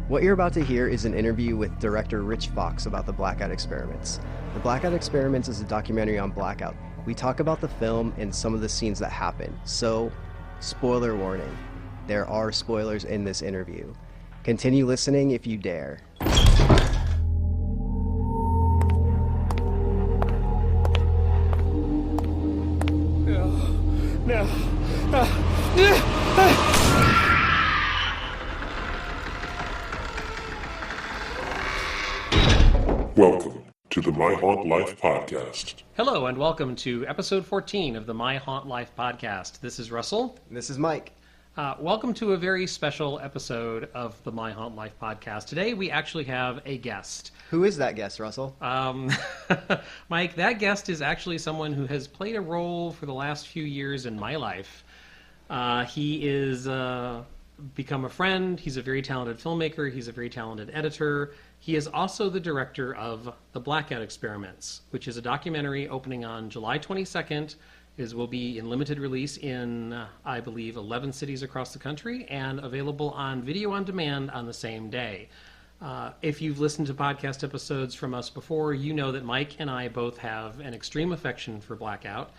What you're about to hear is an interview with director Rich Fox about the Blackout Experiments. The Blackout Experiments is a documentary on Blackout. We talk about the film and some of the scenes that happen. So, spoiler warning, there are spoilers in this interview. Continue listening if you dare. Welcome to the My Haunt Life podcast. Hello and welcome to episode 14 of the My Haunt Life podcast. This is Russell. And this is Mike. Welcome to a very special episode of the My Haunt Life podcast. Today we actually have a guest. Who is that guest, Russell? Mike, that guest is actually someone who has played a role for the last few years in my life. He is become a friend. He's a very talented filmmaker. He's a very talented editor. He is also the director of The Blackout Experiments, which is a documentary opening on July 22nd. Will be in limited release in, I believe, 11 cities across the country and available on video on demand on the same day. If you've listened to podcast episodes from us before, you know that Mike and I both have an extreme affection for Blackout.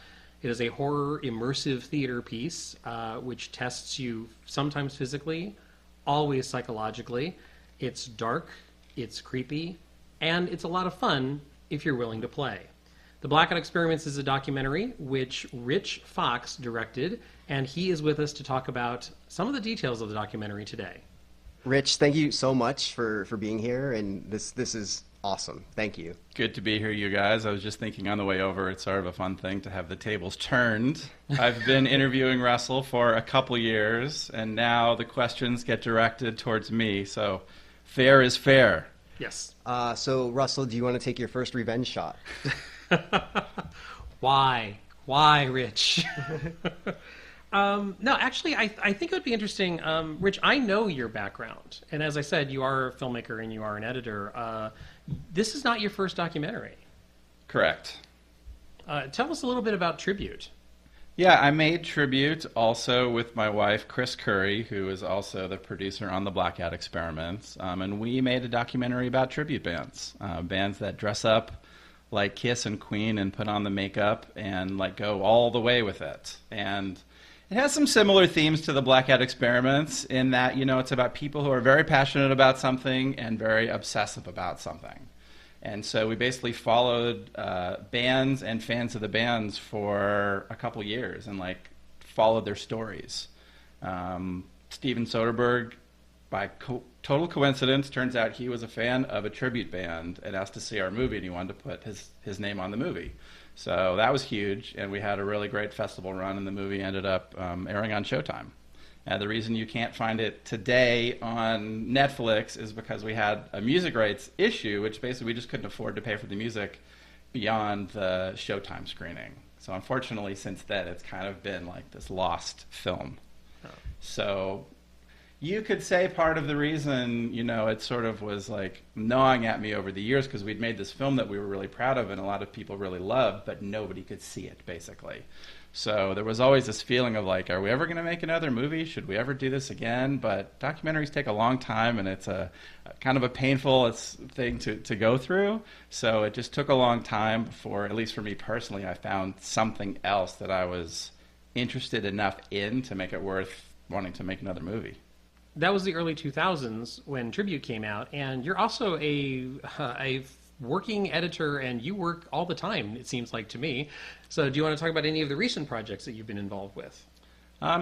It is a horror immersive theater piece which tests you sometimes physically, always psychologically. It's dark, it's creepy, and it's a lot of fun if you're willing to play. The Blackout Experiments is a documentary which Rich Fox directed, and he is with us to talk about some of the details of the documentary today. Rich, thank you so much for being here, and this is awesome. Thank you. Good to be here, you guys. I was just thinking on the way over, it's sort of a fun thing to have the tables turned. I've been interviewing Russell for a couple years, and now the questions get directed towards me, so fair is fair. Yes. So, Russell, do you want to take your first revenge shot? Why, Rich? No, actually, I think it would be interesting. Rich, I know your background. And as I said, you are a filmmaker and you are an editor. This is not your first documentary. Correct. Tell us a little bit about Tribute. Yeah, I made Tribute also with my wife, Chris Curry, who is also the producer on the Blackout Experiments. And we made a documentary about tribute bands, bands that dress up like Kiss and Queen and put on the makeup and like go all the way with it. And it has some similar themes to the Blackout Experiments in that, you know, it's about people who are very passionate about something and very obsessive about something. And so we basically followed bands and fans of the bands for a couple years and like followed their stories. Steven Soderbergh, by total coincidence, turns out he was a fan of a tribute band and asked to see our movie, and he wanted to put his name on the movie. So that was huge, and we had a really great festival run, and the movie ended up airing on Showtime. And the reason you can't find it today on Netflix is because we had a music rights issue, which basically we just couldn't afford to pay for the music beyond the Showtime screening. So unfortunately, since then, it's kind of been like this lost film. Oh. So you could say part of the reason, you know, it sort of was like gnawing at me over the years because we'd made this film that we were really proud of and a lot of people really loved, but nobody could see it, basically. So there was always this feeling of like, are we ever going to make another movie? Should we ever do this again? But documentaries take a long time, and it's a kind of a painful thing to go through. So it just took a long time before, at least for me personally, I found something else that I was interested enough in to make it worth wanting to make another movie. That was the early 2000s when Tribute came out, and you're also a working editor, and you work all the time, it seems like to me. So do you want to talk about any of the recent projects that you've been involved with?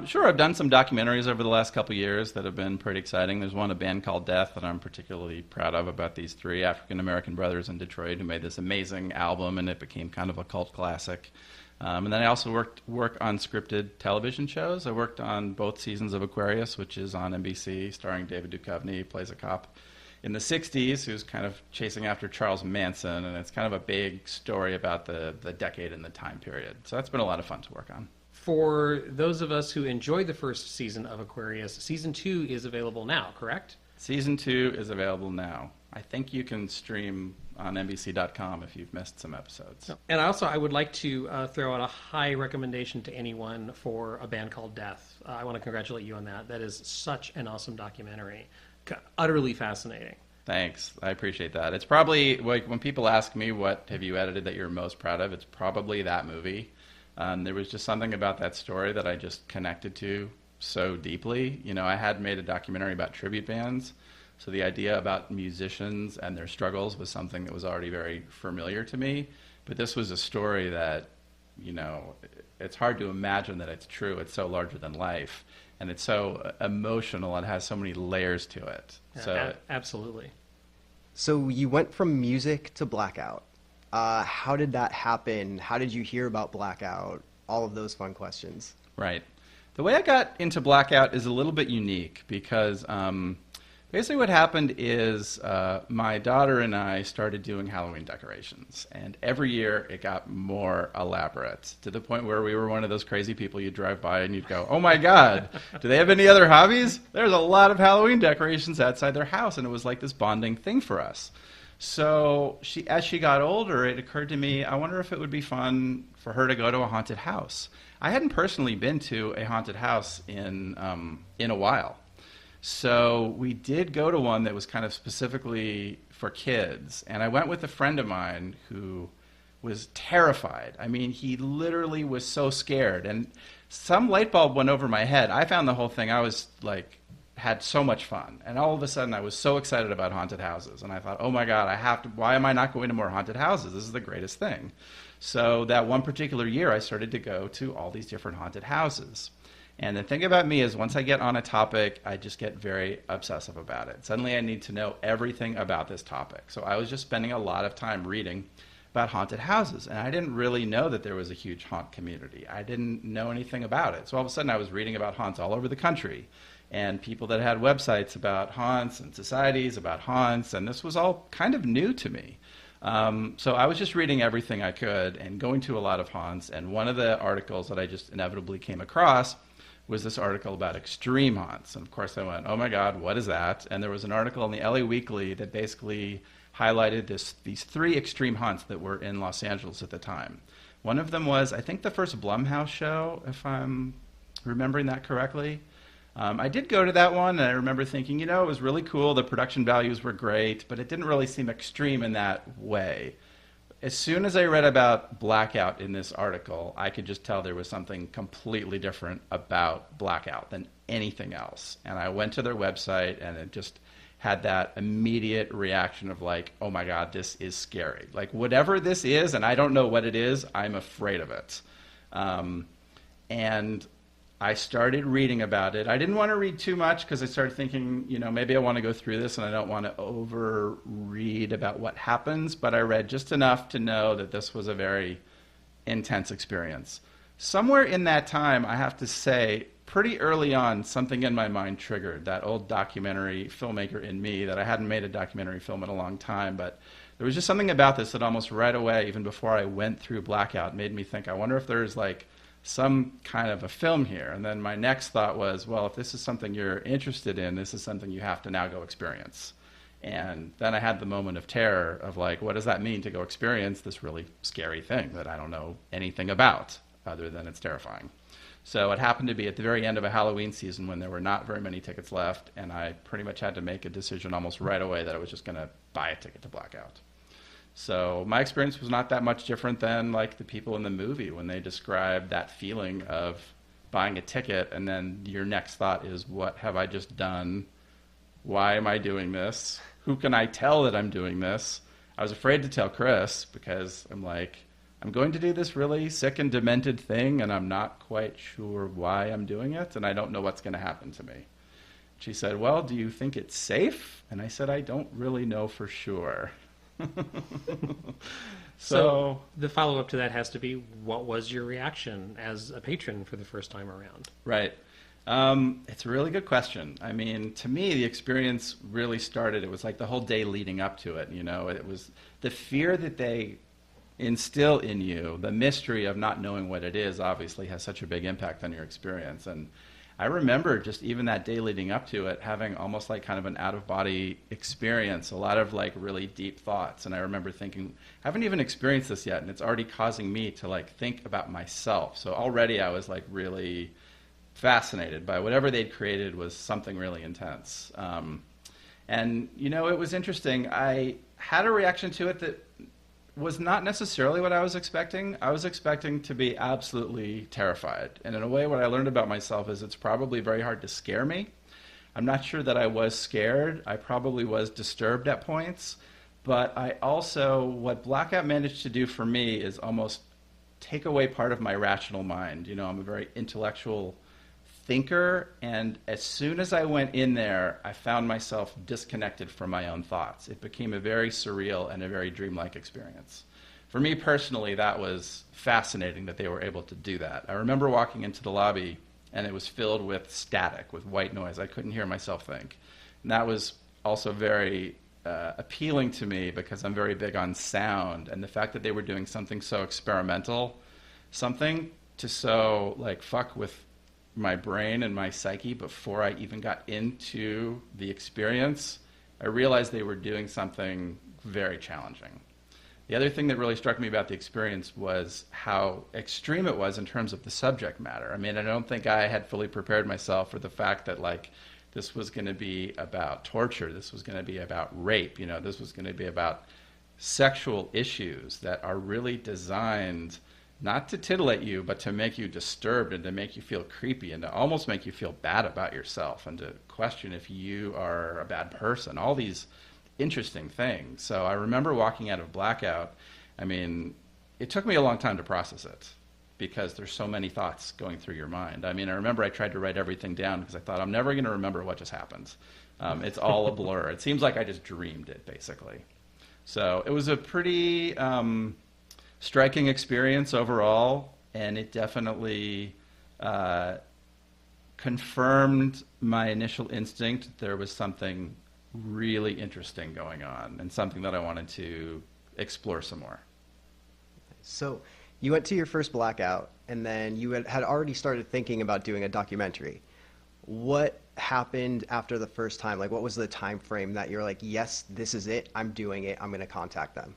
Sure. I've done some documentaries over the last couple of years that have been pretty exciting. There's one, A Band Called Death, that I'm particularly proud of, about these three African-American brothers in Detroit who made this amazing album, and it became kind of a cult classic. And then I also work on scripted television shows. I worked on both seasons of Aquarius, which is on NBC, starring David Duchovny. He plays a cop in the 60s who's kind of chasing after Charles Manson, and it's kind of a big story about the decade and the time period. So that's been a lot of fun to work on. For those of us who enjoyed the first season of Aquarius, season 2 is available now, correct? Season 2 is available now. I think you can stream on NBC.com if you've missed some episodes. And I would like to throw out a high recommendation to anyone for A Band Called Death. I want to congratulate you on that. That is such an awesome documentary. utterly fascinating. Thanks. I appreciate that. It's probably like when people ask me what have you edited that you're most proud of, it's probably that movie. There was just something about that story that I just connected to so deeply. You know, I had made a documentary about tribute bands, so the idea about musicians and their struggles was something that was already very familiar to me. But this was a story that, you know, it's hard to imagine that it's true. It's so larger than life, and it's so emotional. It has so many layers to it. Yeah, absolutely. So you went from music to Blackout. How did that happen? How did you hear about Blackout? All of those fun questions. Right. The way I got into Blackout is a little bit unique because basically what happened is my daughter and I started doing Halloween decorations. And every year it got more elaborate to the point where we were one of those crazy people you'd drive by and you'd go, oh my God, do they have any other hobbies? There's a lot of Halloween decorations outside their house. And it was like this bonding thing for us. So as she got older, it occurred to me, I wonder if it would be fun for her to go to a haunted house. I hadn't personally been to a haunted house in a while. So we did go to one that was kind of specifically for kids. And I went with a friend of mine who was terrified. I mean, he literally was so scared. And some light bulb went over my head. I found the whole thing, I was like, had so much fun. And all of a sudden I was so excited about haunted houses. And I thought, oh my God, why am I not going to more haunted houses? This is the greatest thing. So that one particular year I started to go to all these different haunted houses. And the thing about me is once I get on a topic, I just get very obsessive about it. Suddenly I need to know everything about this topic. So I was just spending a lot of time reading about haunted houses. And I didn't really know that there was a huge haunt community. I didn't know anything about it. So all of a sudden I was reading about haunts all over the country and people that had websites about haunts and societies about haunts. And this was all kind of new to me. So I was just reading everything I could and going to a lot of haunts. And one of the articles that I just inevitably came across was this article about extreme haunts. And of course I went, oh my God, what is that? And there was an article in the LA Weekly that basically highlighted these 3 extreme haunts that were in Los Angeles at the time. One of them was, I think, the first Blumhouse show, if I'm remembering that correctly. I did go to that one, and I remember thinking, you know, it was really cool. The production values were great, but it didn't really seem extreme in that way. As soon as I read about Blackout in this article, I could just tell there was something completely different about Blackout than anything else. And I went to their website, and it just had that immediate reaction of like, oh my God, this is scary. Like whatever this is, and I don't know what it is, I'm afraid of it. And I started reading about it. I didn't want to read too much because I started thinking, you know, maybe I want to go through this and I don't want to over-read about what happens, but I read just enough to know that this was a very intense experience. Somewhere in that time, I have to say, pretty early on, something in my mind triggered that old documentary filmmaker in me that I hadn't made a documentary film in a long time, but there was just something about this that almost right away, even before I went through Blackout, made me think, I wonder if there's like some kind of a film here. And then my next thought was, well, if this is something you're interested in, this is something you have to now go experience. And then I had the moment of terror of like, what does that mean to go experience this really scary thing that I don't know anything about other than it's terrifying? So it happened to be at the very end of a Halloween season when there were not very many tickets left, and I pretty much had to make a decision almost right away that I was just going to buy a ticket to Blackout. So my experience was not that much different than like the people in the movie when they describe that feeling of buying a ticket and then your next thought is, what have I just done? Why am I doing this? Who can I tell that I'm doing this? I was afraid to tell Chris because I'm like, I'm going to do this really sick and demented thing and I'm not quite sure why I'm doing it and I don't know what's going to happen to me. She said, well, do you think it's safe? And I said, I don't really know for sure. So the follow-up to that has to be, what was your reaction as a patron for the first time around? Right. It's a really good question. I mean, to me, the experience really started, it was like the whole day leading up to it. You know, it was the fear that they instill in you, the mystery of not knowing what it is obviously has such a big impact on your experience. And I remember just even that day leading up to it having almost like kind of an out-of-body experience, a lot of like really deep thoughts. And I remember thinking, I haven't even experienced this yet, and it's already causing me to like think about myself. So already I was like really fascinated by whatever they'd created was something really intense. And, it was interesting. I had a reaction to it that was not necessarily what I was expecting. I was expecting to be absolutely terrified. And in a way, what I learned about myself is it's probably very hard to scare me. I'm not sure that I was scared. I probably was disturbed at points. But what Blackout managed to do for me is almost take away part of my rational mind. I'm a very intellectual thinker, and as soon as I went in there, I found myself disconnected from my own thoughts. It became a very surreal and a very dreamlike experience. For me personally, that was fascinating that they were able to do that. I remember walking into the lobby, and it was filled with static, with white noise. I couldn't hear myself think. And that was also very appealing to me because I'm very big on sound, and the fact that they were doing something so experimental, something to fuck with my brain and my psyche before I even got into the experience, I realized they were doing something very challenging. The other thing that really struck me about the experience was how extreme it was in terms of the subject matter. I mean, I don't think I had fully prepared myself for the fact that this was going to be about torture, this was going to be about rape, this was going to be about sexual issues that are really designed not to titillate you, but to make you disturbed and to make you feel creepy and to almost make you feel bad about yourself and to question if you are a bad person, all these interesting things. So I remember walking out of Blackout. I mean, it took me a long time to process it because there's so many thoughts going through your mind. I mean, I remember I tried to write everything down because I thought I'm never going to remember what just happened. It's all a blur. It seems like I just dreamed it, basically. So it was a pretty striking experience overall, and it definitely confirmed my initial instinct that there was something really interesting going on and something that I wanted to explore some more. So you went to your first Blackout, and then you had already started thinking about doing a documentary. What happened after the first time? What was the time frame that you're like, yes, this is it, I'm doing it, I'm going to contact them?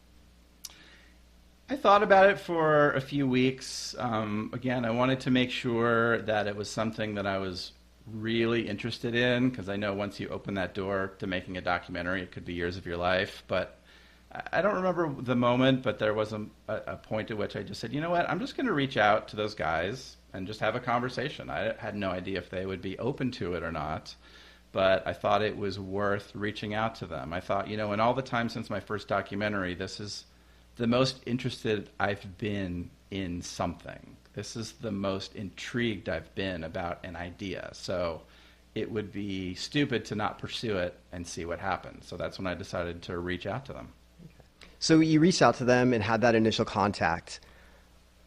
I thought about it for a few weeks. Again, I wanted to make sure that it was something that I was really interested in, because I know once you open that door to making a documentary, it could be years of your life. But I don't remember the moment, but there was a point at which I just said, you know what, I'm just going to reach out to those guys and just have a conversation. I had no idea if they would be open to it or not, but I thought it was worth reaching out to them. I thought, in all the time since my first documentary, this is the most interested I've been in something. This is the most intrigued I've been about an idea. So it would be stupid to not pursue it and see what happens. So that's when I decided to reach out to them. Okay. So you reached out to them and had that initial contact.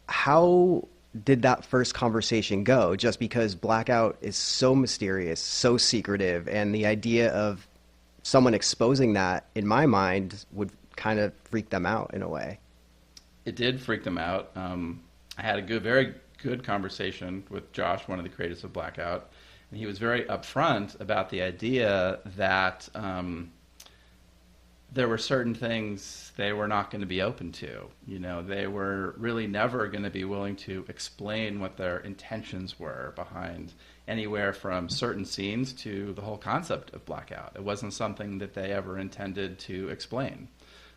How did that first conversation go? Just because Blackout is so mysterious, so secretive, and the idea of someone exposing that, in my mind, would kind of freak them out in a way. It did freak them out. I had a very good conversation with Josh, one of the creators of Blackout, and he was very upfront about the idea that there were certain things they were not going to be open to. They were really never going to be willing to explain what their intentions were behind anywhere from certain scenes to the whole concept of Blackout. It wasn't something that they ever intended to explain.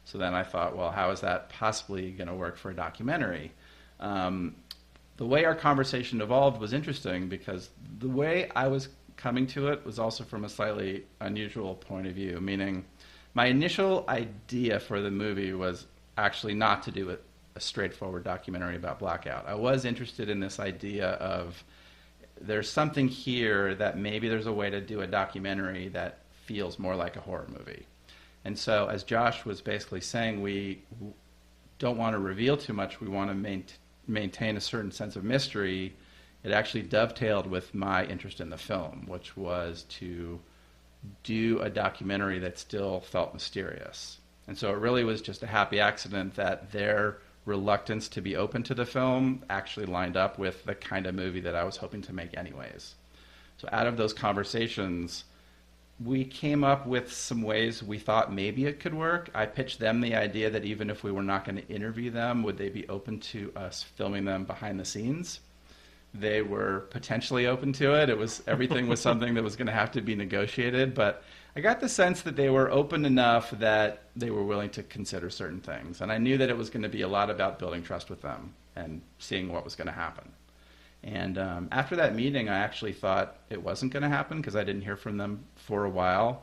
So then I thought, well, how is that possibly going to work for a documentary? The way our conversation evolved was interesting because the way I was coming to it was also from a slightly unusual point of view, meaning my initial idea for the movie was actually not to do a straightforward documentary about Blackout. I was interested in this idea of there's something here that maybe there's a way to do a documentary that feels more like a horror movie. And so, as Josh was basically saying, we don't want to reveal too much. We want to maintain a certain sense of mystery. It actually dovetailed with my interest in the film, which was to do a documentary that still felt mysterious. And so it really was just a happy accident that their reluctance to be open to the film actually lined up with the kind of movie that I was hoping to make anyways. So out of those conversations, we came up with some ways we thought maybe it could work. I pitched them the idea that even if we were not going to interview them, would they be open to us filming them behind the scenes? they were potentially open to it. Everything was something that was going to have to be negotiated, but I got the sense that they were open enough that they were willing to consider certain things. And I knew that it was going to be a lot about building trust with them and seeing what was going to happen. And after that meeting, I actually thought it wasn't going to happen because I didn't hear from them for a while.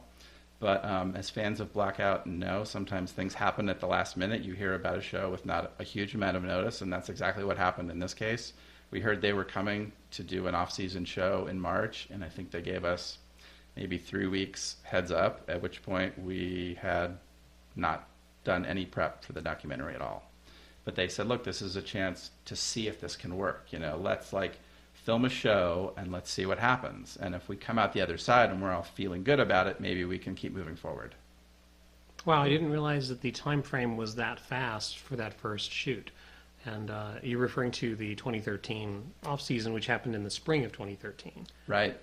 But as fans of Blackout know, sometimes things happen at the last minute. You hear about a show with not a huge amount of notice, and that's exactly what happened in this case. We heard they were coming to do an off-season show in March, and I think they gave us maybe 3 weeks heads up, at which point we had not done any prep for the documentary at all. But they said, look, this is a chance to see if this can work. Let's film a show and let's see what happens. And if we come out the other side and we're all feeling good about it, maybe we can keep moving forward. Wow, I didn't realize that the time frame was that fast for that first shoot. And you're referring to the 2013 off-season, which happened in the spring of 2013. Right.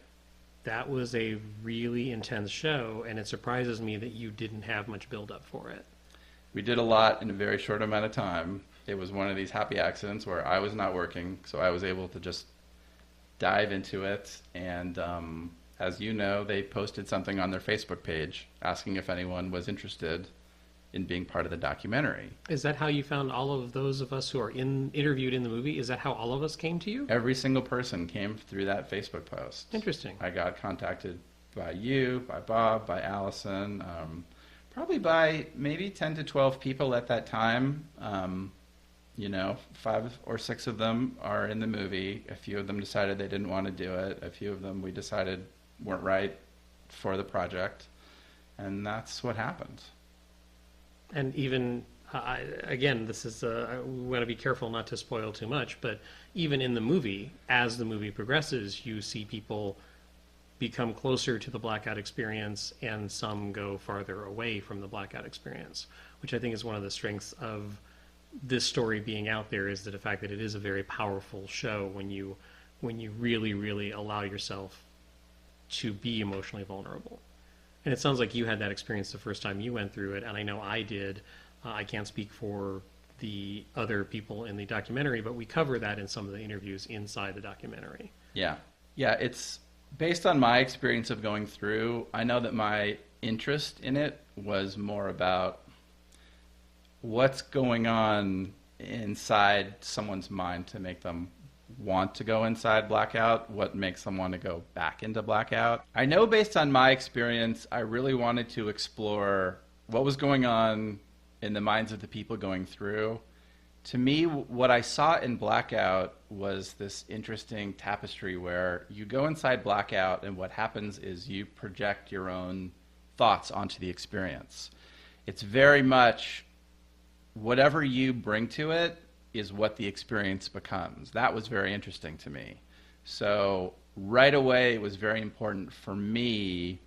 That was a really intense show, and it surprises me that you didn't have much build-up for it. We did a lot in a very short amount of time. It was one of these happy accidents where I was not working, so I was able to just dive into it. And as you know, they posted something on their Facebook page asking if anyone was interested in being part of the documentary. Is that how you found all of those of us who are interviewed in the movie? Is that how all of us came to you? Every single person came through that Facebook post. Interesting. I got contacted by you, by Bob, by Allison, probably by maybe 10 to 12 people at that time. 5 or 6 of them are in the movie. A few of them decided they didn't want to do it. A few of them we decided weren't right for the project. And that's what happened. And even, again, this is, we want to be careful not to spoil too much, but even in the movie, as the movie progresses, you see people become closer to the Blackout experience and some go farther away from the Blackout experience, which I think is one of the strengths of this story being out there, is that the fact that it is a very powerful show when you really, really allow yourself to be emotionally vulnerable. And it sounds like you had that experience the first time you went through it, and I know I did. I can't speak for the other people in the documentary, but we cover that in some of the interviews inside the documentary. Yeah, it's based on my experience of going through. I know that my interest in it was more about what's going on inside someone's mind to make them want to go inside Blackout, what makes them want to go back into Blackout. I know based on my experience, I really wanted to explore what was going on in the minds of the people going through. To me, what I saw in Blackout was this interesting tapestry where you go inside Blackout and what happens is you project your own thoughts onto the experience. It's very much whatever you bring to it is what the experience becomes. That was very interesting to me. So right away, it was very important for me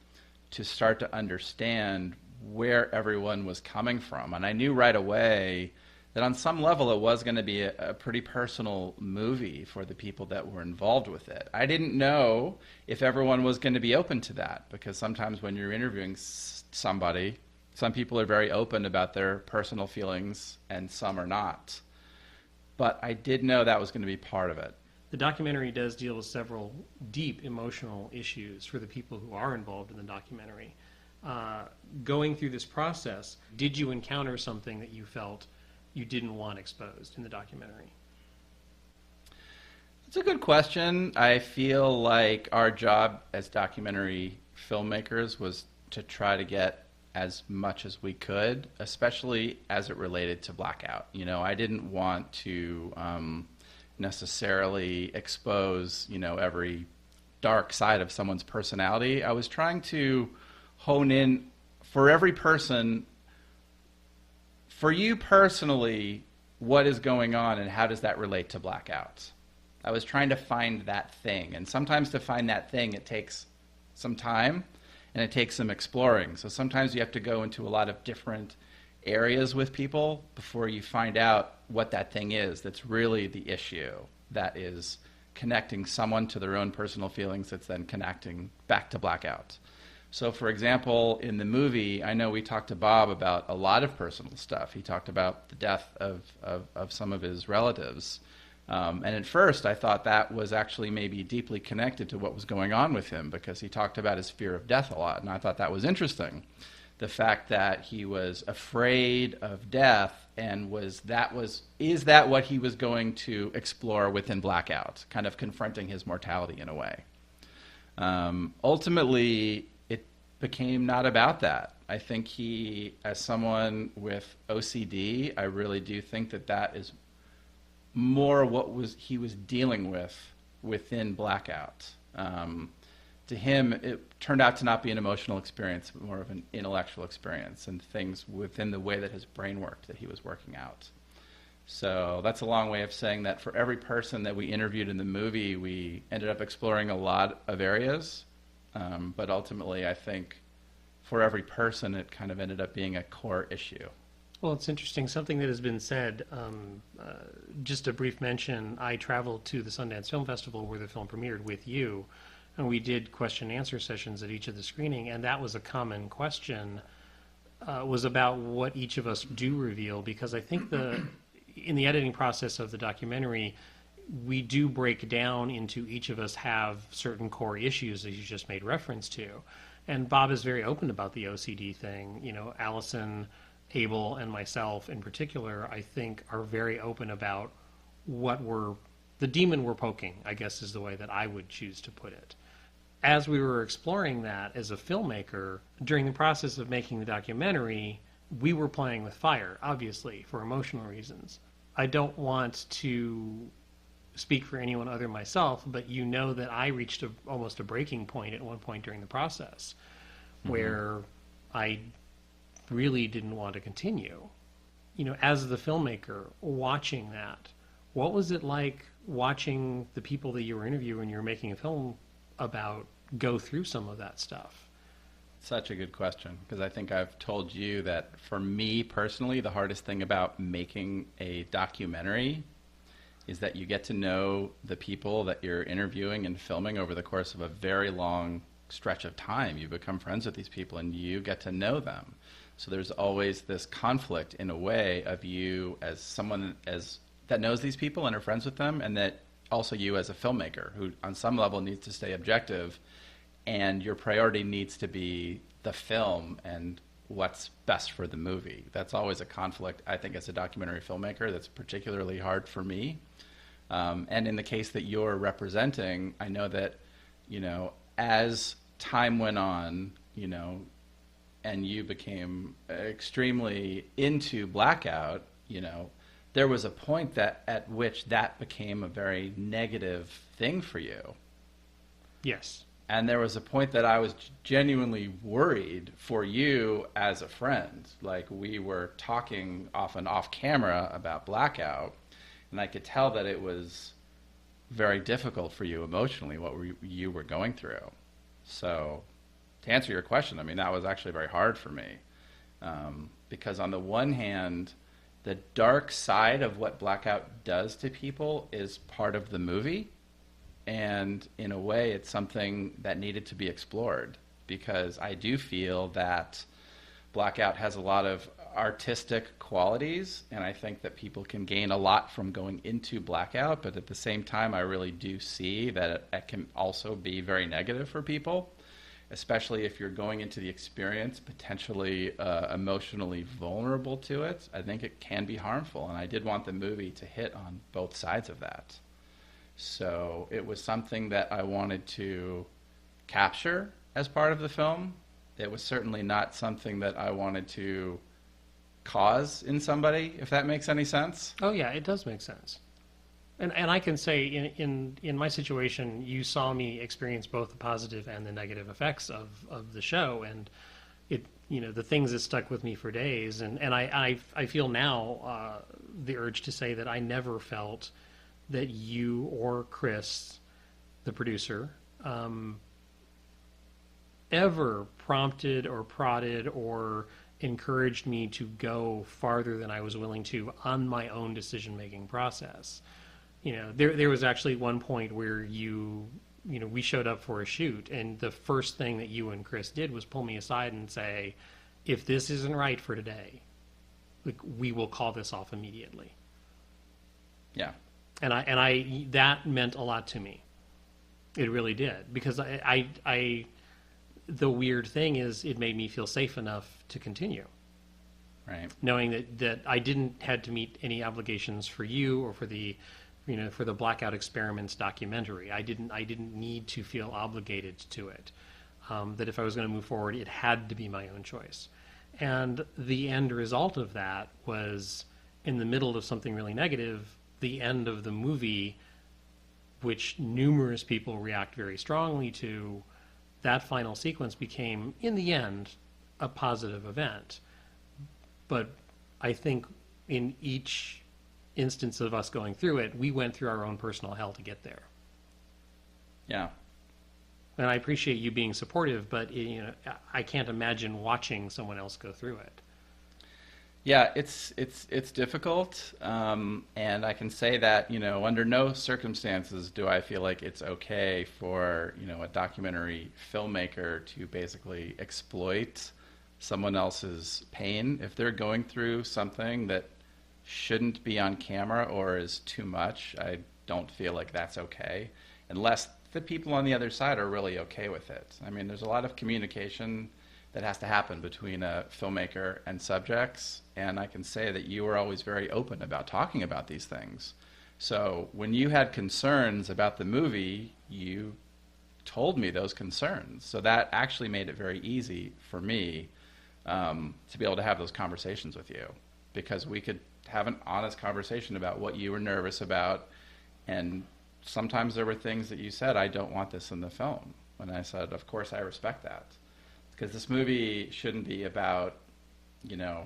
to start to understand where everyone was coming from. And I knew right away that on some level it was going to be a pretty personal movie for the people that were involved with it. I didn't know if everyone was going to be open to that, because sometimes when you're interviewing somebody, some people are very open about their personal feelings and some are not. But I did know that was going to be part of it. The documentary does deal with several deep emotional issues for the people who are involved in the documentary. Going through this process, did you encounter something that you felt you didn't want exposed in the documentary? It's a good question. I feel like our job as documentary filmmakers was to try to get as much as we could, especially as it related to Blackout. I didn't want to necessarily expose, every dark side of someone's personality. I was trying to hone in for every person, for you personally, what is going on and how does that relate to Blackout? I was trying to find that thing, and sometimes to find that thing, it takes some time. And it takes some exploring. So sometimes you have to go into a lot of different areas with people before you find out what that thing is that's really the issue, that is connecting someone to their own personal feelings that's then connecting back to Blackout. So for example, in the movie, I know we talked to Bob about a lot of personal stuff. He talked about the death of some of his relatives. And at first, I thought that was actually maybe deeply connected to what was going on with him, because he talked about his fear of death a lot, and I thought that was interesting. The fact that he was afraid of death, and is that what he was going to explore within Blackout, kind of confronting his mortality in a way. Ultimately, it became not about that. I think he, as someone with OCD, I really do think that is more what he was dealing with within Blackout. To him, it turned out to not be an emotional experience, but more of an intellectual experience, and things within the way that his brain worked that he was working out. So that's a long way of saying that for every person that we interviewed in the movie, we ended up exploring a lot of areas. But ultimately, I think for every person, it kind of ended up being a core issue. Well, it's interesting. Something that has been said, just a brief mention, I traveled to the Sundance Film Festival where the film premiered with you, and we did question and answer sessions at each of the screening, and that was a common question, was about what each of us do reveal, because I think in the editing process of the documentary, we do break down into each of us have certain core issues that you just made reference to. And Bob is very open about the OCD thing. You know, Allison, Abel, and myself in particular, I think, are very open about the demon we're poking, I guess is the way that I would choose to put it. As we were exploring that as a filmmaker, during the process of making the documentary, we were playing with fire, obviously, for emotional reasons. I don't want to speak for anyone other than myself, but you know that I reached almost a breaking point at one point during the process where I really didn't want to continue. You know, as the filmmaker, watching that, what was it like watching the people that you were interviewing and you were making a film about go through some of that stuff? Such a good question, because I think I've told you that for me personally, the hardest thing about making a documentary is that you get to know the people that you're interviewing and filming over the course of a very long stretch of time. You become friends with these people and you get to know them. So there's always this conflict in a way of you as someone that knows these people and are friends with them, and that also you as a filmmaker who on some level needs to stay objective, and your priority needs to be the film and what's best for the movie. That's always a conflict, I think, as a documentary filmmaker that's particularly hard for me. And in the case that you're representing, I know that, you know, as time went on, you know, and you became extremely into Blackout, you know, there was a point at which that became a very negative thing for you. Yes. And there was a point that I was genuinely worried for you as a friend. Like, we were talking often off camera about Blackout, and I could tell that it was very difficult for you emotionally, what you were going through. So to answer your question, I mean, that was actually very hard for me. Because on the one hand, the dark side of what Blackout does to people is part of the movie. And in a way, it's something that needed to be explored, because I do feel that Blackout has a lot of artistic qualities, and I think that people can gain a lot from going into Blackout, but at the same time, I really do see that it can also be very negative for people, especially if you're going into the experience potentially emotionally vulnerable to it. I think it can be harmful, and I did want the movie to hit on both sides of that. So it was something that I wanted to capture as part of the film. It was certainly not something that I wanted to cause in somebody, if that makes any sense. Oh yeah, it does make sense. And I can say in my situation, you saw me experience both the positive and the negative effects of the show, and it, you know, the things that stuck with me for days. And I feel now the urge to say that I never felt that you or Chris, the producer, ever prompted or prodded or encouraged me to go farther than I was willing to on my own decision-making process. You know, there was actually one point where you know, we showed up for a shoot, and the first thing that you and Chris did was pull me aside and say, if this isn't right for today, like, we will call this off immediately. Yeah. and I that meant a lot to me. It really did, because the weird thing is it made me feel safe enough to continue. Right. Knowing that I didn't had to meet any obligations for you or for the Blackout Experiments documentary. I didn't need to feel obligated to it. That if I was going to move forward, it had to be my own choice. And the end result of that was, in the middle of something really negative, the end of the movie, which numerous people react very strongly to, that final sequence became, in the end, a positive event. But I think in each instance of us going through it, we went through our own personal hell to get there. Yeah. And I appreciate you being supportive, but I can't imagine watching someone else go through it. Yeah, it's difficult, and I can say that under no circumstances do I feel like it's okay for a documentary filmmaker to basically exploit someone else's pain if they're going through something that shouldn't be on camera or is too much. I don't feel like that's okay, unless the people on the other side are really okay with it. I mean, there's a lot of communication that has to happen between a filmmaker and subjects, and I can say that you were always very open about talking about these things. So when you had concerns about the movie, you told me those concerns. So that actually made it very easy for me to be able to have those conversations with you, because we could have an honest conversation about what you were nervous about. And sometimes there were things that you said, I don't want this in the film. And I said, of course I respect that. Because this movie shouldn't be about,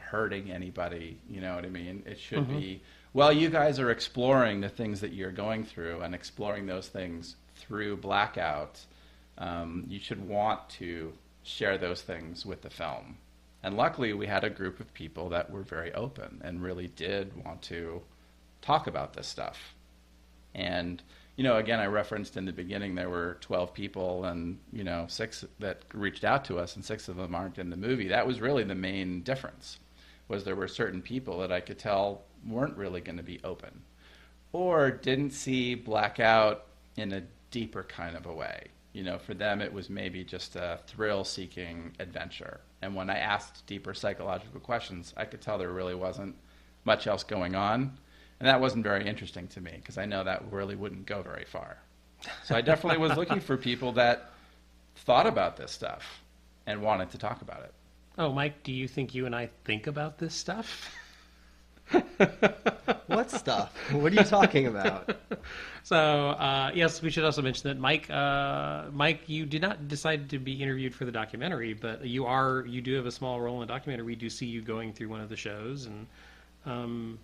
hurting anybody, you know what I mean? It should be, well, you guys are exploring the things that you're going through and exploring those things through Blackout. You should want to share those things with the film. And luckily we had a group of people that were very open and really did want to talk about this stuff. And again, I referenced in the beginning there were 12 people and 6 that reached out to us, and 6 of them aren't in the movie. That was really the main difference, was there were certain people that I could tell weren't really going to be open or didn't see Blackout in a deeper kind of a way. For them it was maybe just a thrill-seeking adventure. And when I asked deeper psychological questions, I could tell there really wasn't much else going on. And that wasn't very interesting to me, because I know that really wouldn't go very far. So I definitely was looking for people that thought about this stuff and wanted to talk about it. Oh, Mike, do you think you and I think about this stuff? What stuff? What are you talking about? So, yes, we should also mention that Mike, you did not decide to be interviewed for the documentary, but you do have a small role in the documentary. We do see you going through one of the shows, and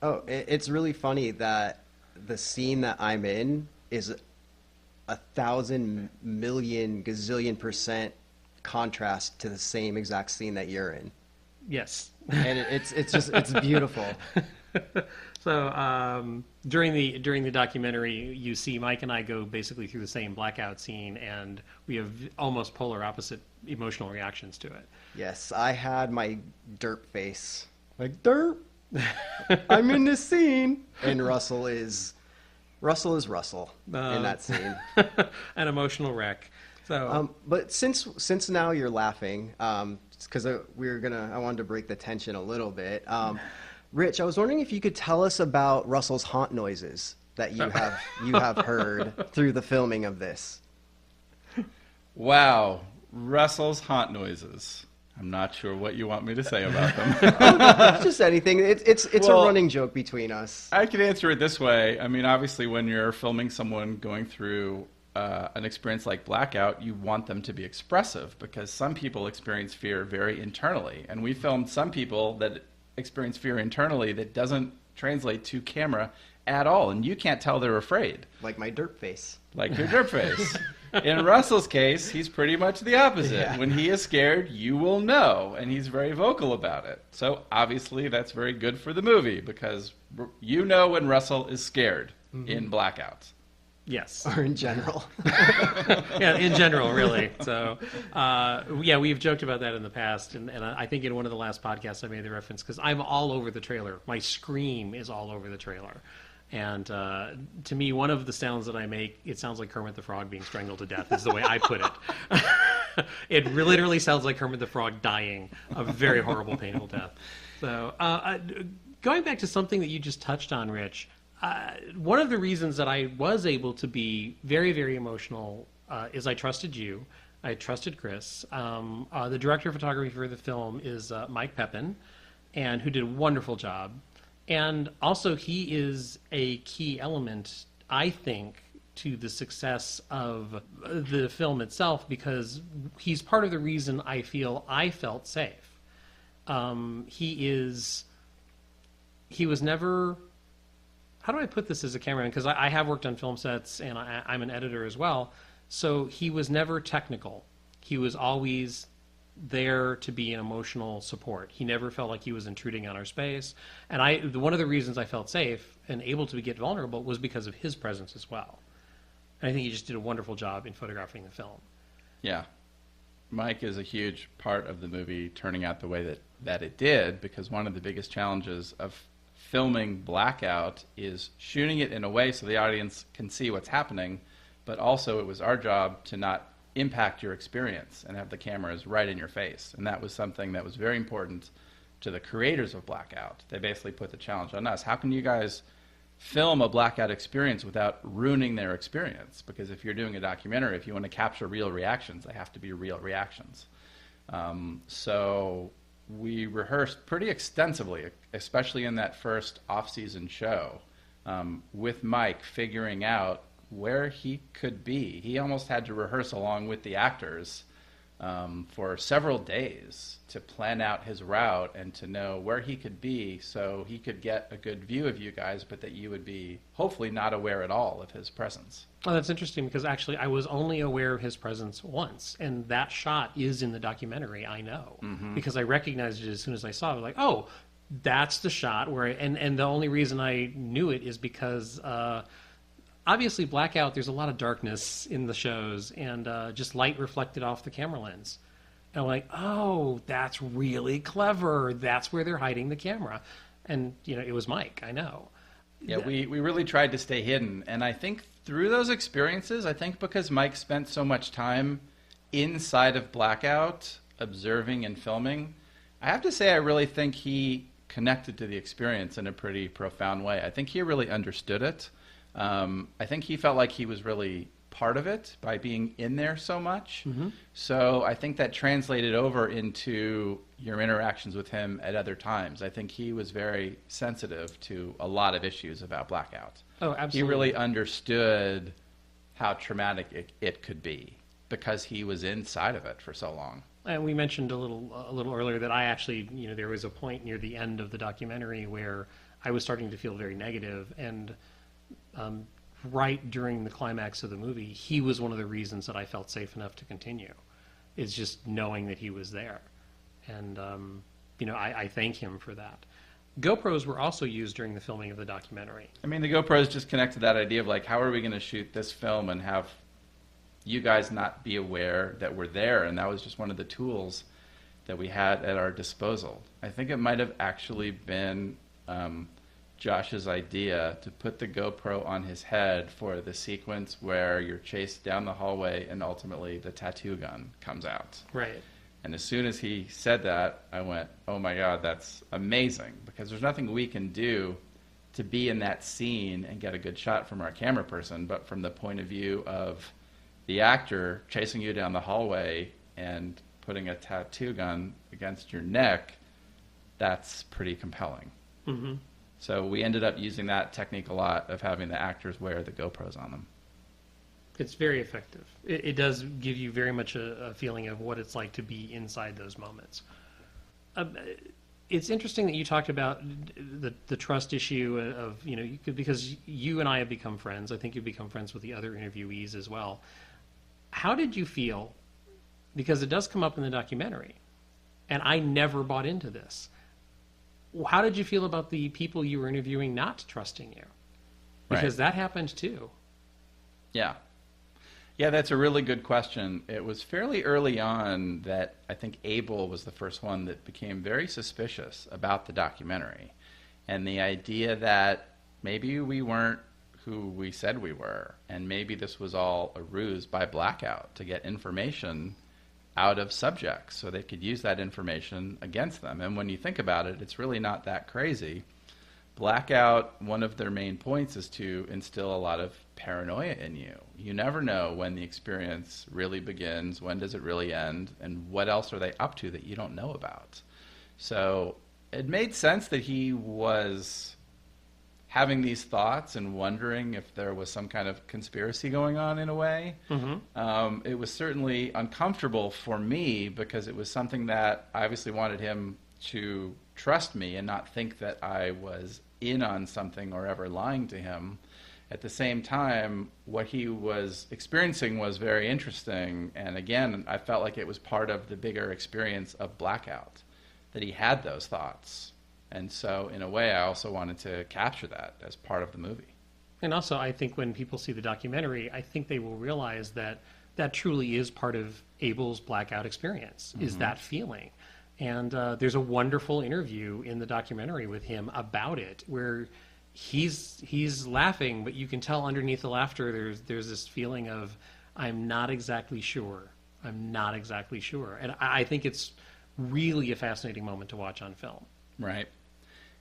Oh, it's really funny that the scene that I'm in is 1,000 million gazillion % contrast to the same exact scene that you're in. yes. And it's beautiful. So during the documentary, you see Mike and I go basically through the same Blackout scene, and we have almost polar opposite emotional reactions to it. Yes, I had my derp face. Like, derp! I'm in this scene! And Russell is Russell in that scene. An emotional wreck. So, but since now you're laughing, because I wanted to break the tension a little bit. Rich, I was wondering if you could tell us about Russell's haunt noises that you have heard through the filming of this. Wow, Russell's haunt noises. I'm not sure what you want me to say about them. Just anything. It's a running joke between us. I could answer it this way. I mean, obviously, when you're filming someone going through an experience like Blackout, you want them to be expressive, because some people experience fear very internally. And we filmed some people that experience fear internally that doesn't translate to camera at all. And you can't tell they're afraid. Like my derp face. Like your derp face. In Russell's case, he's pretty much the opposite. Yeah. When he is scared, you will know, and he's very vocal about it. So obviously that's very good for the movie, because you know when Russell is scared in Blackout. yes. Or in general. Yeah, in general, really. So, yeah, we've joked about that in the past, and I think in one of the last podcasts I made the reference, because I'm all over the trailer. My scream is all over the trailer. And to me, one of the sounds that I make, it sounds like Kermit the Frog being strangled to death, is the way I put it. It literally sounds like Kermit the Frog dying a very horrible, painful death. So, going back to something that you just touched on, Rich, one of the reasons that I was able to be very, very emotional is I trusted you. I trusted Chris. The director of photography for the film is Mike Pepin, and who did a wonderful job. And also, he is a key element, I think, to the success of the film itself, because he's part of the reason I feel I felt safe. He was never... How do I put this as a cameraman? Because I have worked on film sets, and I'm an editor as well. So he was never technical. He was always there to be an emotional support. He never felt like he was intruding on our space. And one of the reasons I felt safe and able to get vulnerable was because of his presence as well. And I think he just did a wonderful job in photographing the film. Yeah. Mike is a huge part of the movie turning out the way that it did, because one of the biggest challenges of filming Blackout is shooting it in a way so the audience can see what's happening, but also it was our job to not impact your experience and have the cameras right in your face. And that was something that was very important to the creators of Blackout. They basically put the challenge on us. How can you guys film a Blackout experience without ruining their experience? Because if you're doing a documentary, if you want to capture real reactions, they have to be real reactions. So we rehearsed pretty extensively, especially in that first off-season show, with Mike figuring out where he could be. He almost had to rehearse along with the actors for several days to plan out his route and to know where he could be so he could get a good view of you guys, but that you would be hopefully not aware at all of his presence. Oh, that's interesting, because actually I was only aware of his presence once, and that shot is in the documentary, I know, because I recognized it as soon as I saw it. I was like, oh, that's the shot where and the only reason I knew it is because obviously Blackout, there's a lot of darkness in the shows, and just light reflected off the camera lens. And I'm like, oh, that's really clever. That's where they're hiding the camera. And, it was Mike, I know. Yeah, we really tried to stay hidden. And I think through those experiences, I think because Mike spent so much time inside of Blackout, observing and filming, I have to say I really think he connected to the experience in a pretty profound way. I think he really understood it. I think he felt like he was really part of it by being in there so much. So I think that translated over into your interactions with him at other times. I think he was very sensitive to a lot of issues about Blackout. Oh, absolutely. He really understood how traumatic it could be because he was inside of it for so long. And we mentioned a little earlier that I actually, there was a point near the end of the documentary where I was starting to feel very negative, and right during the climax of the movie, he was one of the reasons that I felt safe enough to continue. Is just knowing that he was there, and I thank him for that. GoPros were also used during the filming of the documentary. I mean, the GoPros just connect to that idea of like, how are we going to shoot this film and have you guys not be aware that we're there? And that was just one of the tools that we had at our disposal. I think it might have actually been Josh's idea to put the GoPro on his head for the sequence where you're chased down the hallway and ultimately the tattoo gun comes out. Right. And as soon as he said that, I went, oh my God, that's amazing, because there's nothing we can do to be in that scene and get a good shot from our camera person, but from the point of view of the actor chasing you down the hallway and putting a tattoo gun against your neck, that's pretty compelling. So we ended up using that technique a lot, of having the actors wear the GoPros on them. It's very effective. It does give you very much a feeling of what it's like to be inside those moments. It's interesting that you talked about the trust issue of, because you and I have become friends. I think you've become friends with the other interviewees as well. How did you feel? Because it does come up in the documentary, and I never bought into this. How did you feel about the people you were interviewing not trusting you? Because that happened too. Yeah, that's a really good question. It was fairly early on that I think Abel was the first one that became very suspicious about the documentary. And the idea that maybe we weren't who we said we were, and maybe this was all a ruse by Blackout to get information out of subjects so they could use that information against them. And when you think about it, it's really not that crazy. Blackout, one of their main points is to instill a lot of paranoia in you. You never know when the experience really begins, when does it really end, and what else are they up to that you don't know about. So it made sense that he was having these thoughts and wondering if there was some kind of conspiracy going on in a way. It was certainly uncomfortable for me because it was something that I obviously wanted him to trust me and not think that I was in on something or ever lying to him. At the same time, what he was experiencing was very interesting. And again, I felt like it was part of the bigger experience of Blackout, that he had those thoughts. And so, in a way, I also wanted to capture that as part of the movie. And also, I think when people see the documentary, I think they will realize that that truly is part of Abel's Blackout experience, is that feeling. And there's a wonderful interview in the documentary with him about it, where he's laughing, but you can tell underneath the laughter there's this feeling of, I'm not exactly sure. I'm not exactly sure. And I think it's really a fascinating moment to watch on film. Right.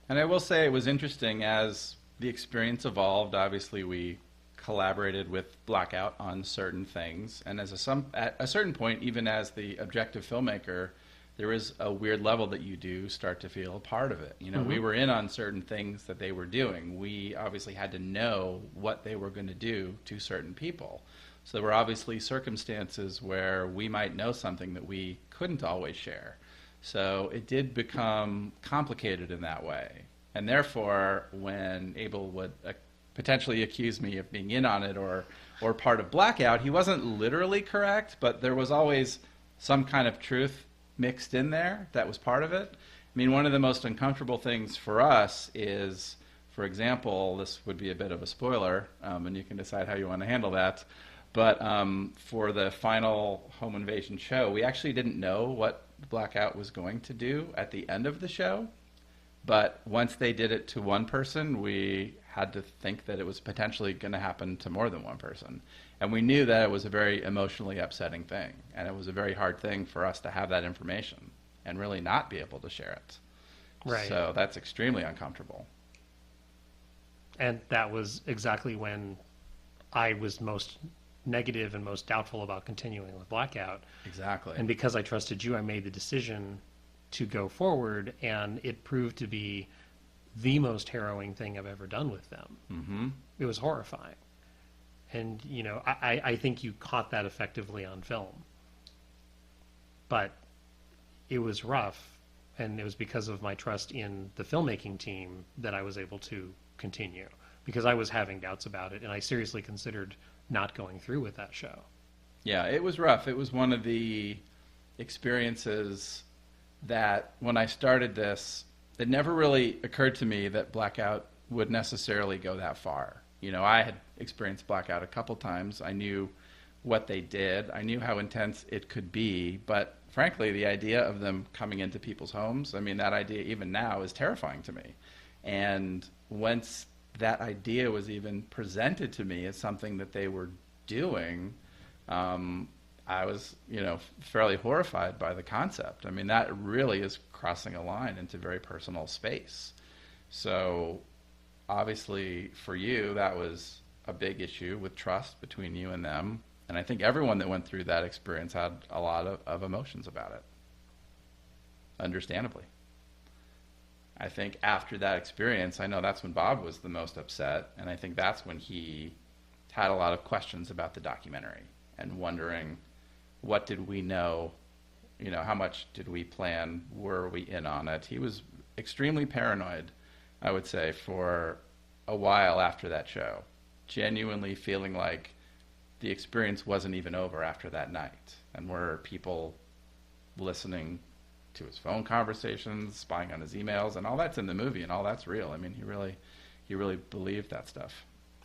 And I will say it was interesting as the experience evolved. Obviously, we collaborated with Blackout on certain things. And at a certain point, even as the objective filmmaker, there is a weird level that you do start to feel a part of it. You know, we were in on certain things that they were doing. We obviously had to know what they were going to do to certain people. So there were obviously circumstances where we might know something that we couldn't always share. So it did become complicated in that way. And therefore, when Abel would potentially accuse me of being in on it or part of Blackout, he wasn't literally correct, but there was always some kind of truth mixed in there that was part of it. I mean, one of the most uncomfortable things for us is, for example, this would be a bit of a spoiler, and you can decide how you want to handle that, but for the final home invasion show, we actually didn't know what Blackout was going to do at the end of the show, but once they did it to one person, we had to think that it was potentially going to happen to more than one person. And we knew that it was a very emotionally upsetting thing, and it was a very hard thing for us to have that information and really not be able to share it. Right. So that's extremely uncomfortable. And that was exactly when I was most negative and most doubtful about continuing with Blackout. Exactly. And because I trusted you, I made the decision to go forward, and it proved to be the most harrowing thing I've ever done with them. It was horrifying. And, you know, I think you caught that effectively on film. But it was rough, and it was because of my trust in the filmmaking team that I was able to continue, because I was having doubts about it, and I seriously considered not going through with that show. Yeah, it was rough. It was one of the experiences that when I started this, it never really occurred to me that Blackout would necessarily go that far. You know, I had experienced Blackout a couple times. I knew what they did. I knew how intense it could be. But frankly, the idea of them coming into people's homes, I mean, that idea even now is terrifying to me. And once that idea was even presented to me as something that they were doing, I was, you know, fairly horrified by the concept. I mean, that really is crossing a line into very personal space. So obviously for you, that was a big issue with trust between you and them. And I think everyone that went through that experience had a lot of emotions about it, understandably. I think after that experience, I know that's when Bob was the most upset, and I think that's when he had a lot of questions about the documentary and wondering, what did we know? You know, how much did we plan? Were we in on it? He was extremely paranoid, I would say, for a while after that show, genuinely feeling like the experience wasn't even over after that night, and were people listening to his phone conversations, spying on his emails, and all that's in the movie, and all that's real. I mean, he really believed that stuff.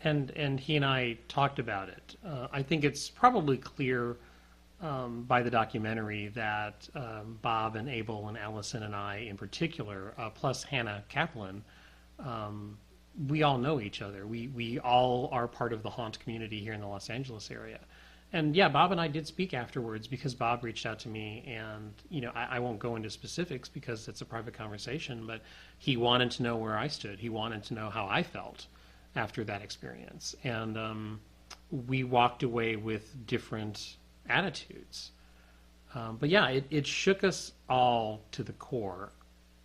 And he and I talked about it. I think it's probably clear by the documentary that Bob and Abel and Allison and I in particular, plus Hannah Kaplan, we all know each other. We all are part of the haunt community here in the Los Angeles area. And yeah, Bob and I did speak afterwards because Bob reached out to me, and I won't go into specifics because it's a private conversation, but he wanted to know where I stood. He wanted to know how I felt after that experience. And we walked away with different attitudes. But yeah, it shook us all to the core.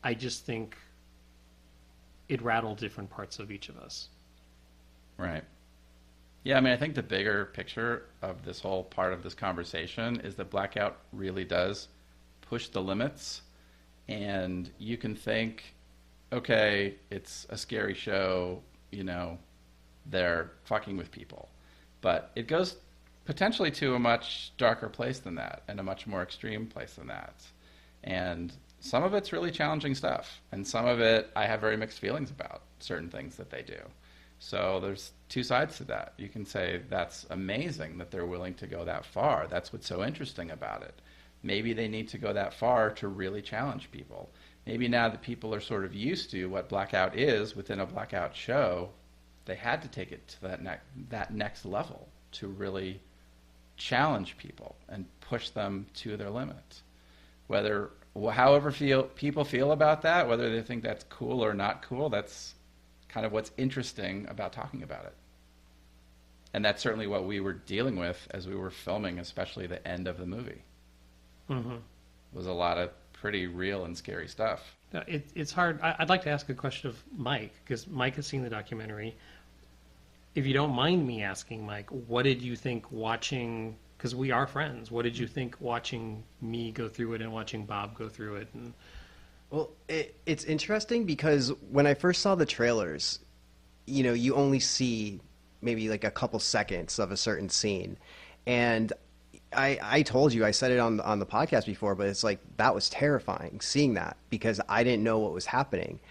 I just think it rattled different parts of each of us. Right. Yeah, I mean, I think the bigger picture of this whole part of this conversation is that Blackout really does push the limits. And you can think, okay, it's a scary show, they're fucking with people. But it goes potentially to a much darker place than that, and a much more extreme place than that. And some of it's really challenging stuff, and some of it I have very mixed feelings about certain things that they do. So there's two sides to that. You can say that's amazing that they're willing to go that far. That's what's so interesting about it. Maybe they need to go that far to really challenge people. Maybe now that people are sort of used to what Blackout is within a Blackout show, they had to take it to that next level to really challenge people and push them to their limits. However people feel about that, whether they think that's cool or not cool, that's kind of what's interesting about talking about it. And that's certainly what we were dealing with as we were filming, especially the end of the movie. Mm-hmm. Was a lot of pretty real and scary stuff. It's hard. I'd like to ask a question of Mike, because Mike has seen the documentary. If you don't mind me asking, Mike, what did you think watching, because we are friends, what did you think watching me go through it and watching Bob go through it? And Well, it's interesting because when I first saw the trailers, you only see maybe like a couple seconds of a certain scene. And I told you, I said it on the podcast before, but it's like, that was terrifying seeing that because I didn't know what was happening.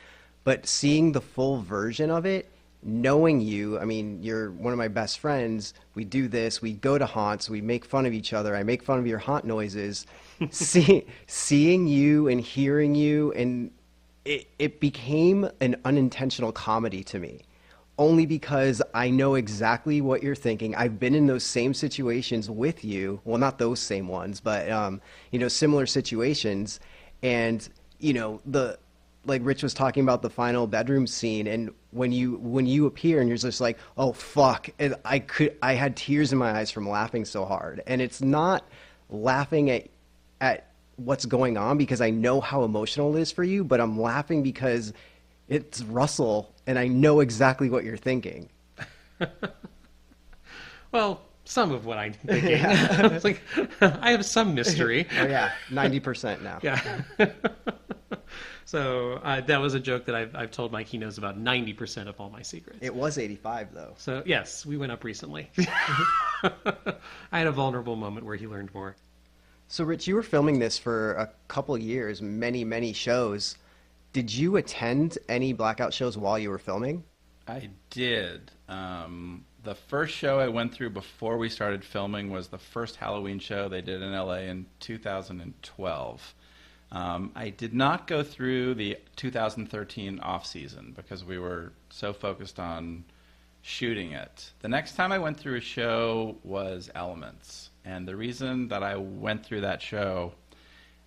But seeing the full version of it, knowing you, I mean, you're one of my best friends. We do this. We go to haunts. We make fun of each other. I make fun of your haunt noises. Seeing you and hearing you, and it became an unintentional comedy to me, only because I know exactly what you're thinking. I've been in those same situations with you. Well, not those same ones, but similar situations. And like Rich was talking about the final bedroom scene, and when you appear and you're just like, oh fuck, and I had tears in my eyes from laughing so hard. And it's not laughing at what's going on because I know how emotional it is for you, but I'm laughing because it's Russell and I know exactly what you're thinking. Well, some of what I'm thinking. Yeah. It's like, I have some mystery. Oh yeah, 90% now. Yeah. So that was a joke that I've told Mike. He knows about 90% of all my secrets. It was 85 though. So yes, we went up recently. I had a vulnerable moment where he learned more. So Rich, you were filming this for a couple of years, many shows. Did you attend any Blackout shows while you were filming? I did. The first show I went through before we started filming was the first Halloween show they did in LA in 2012. I did not go through the 2013 off-season because we were so focused on shooting it. The next time I went through a show was Elements. And the reason that I went through that show,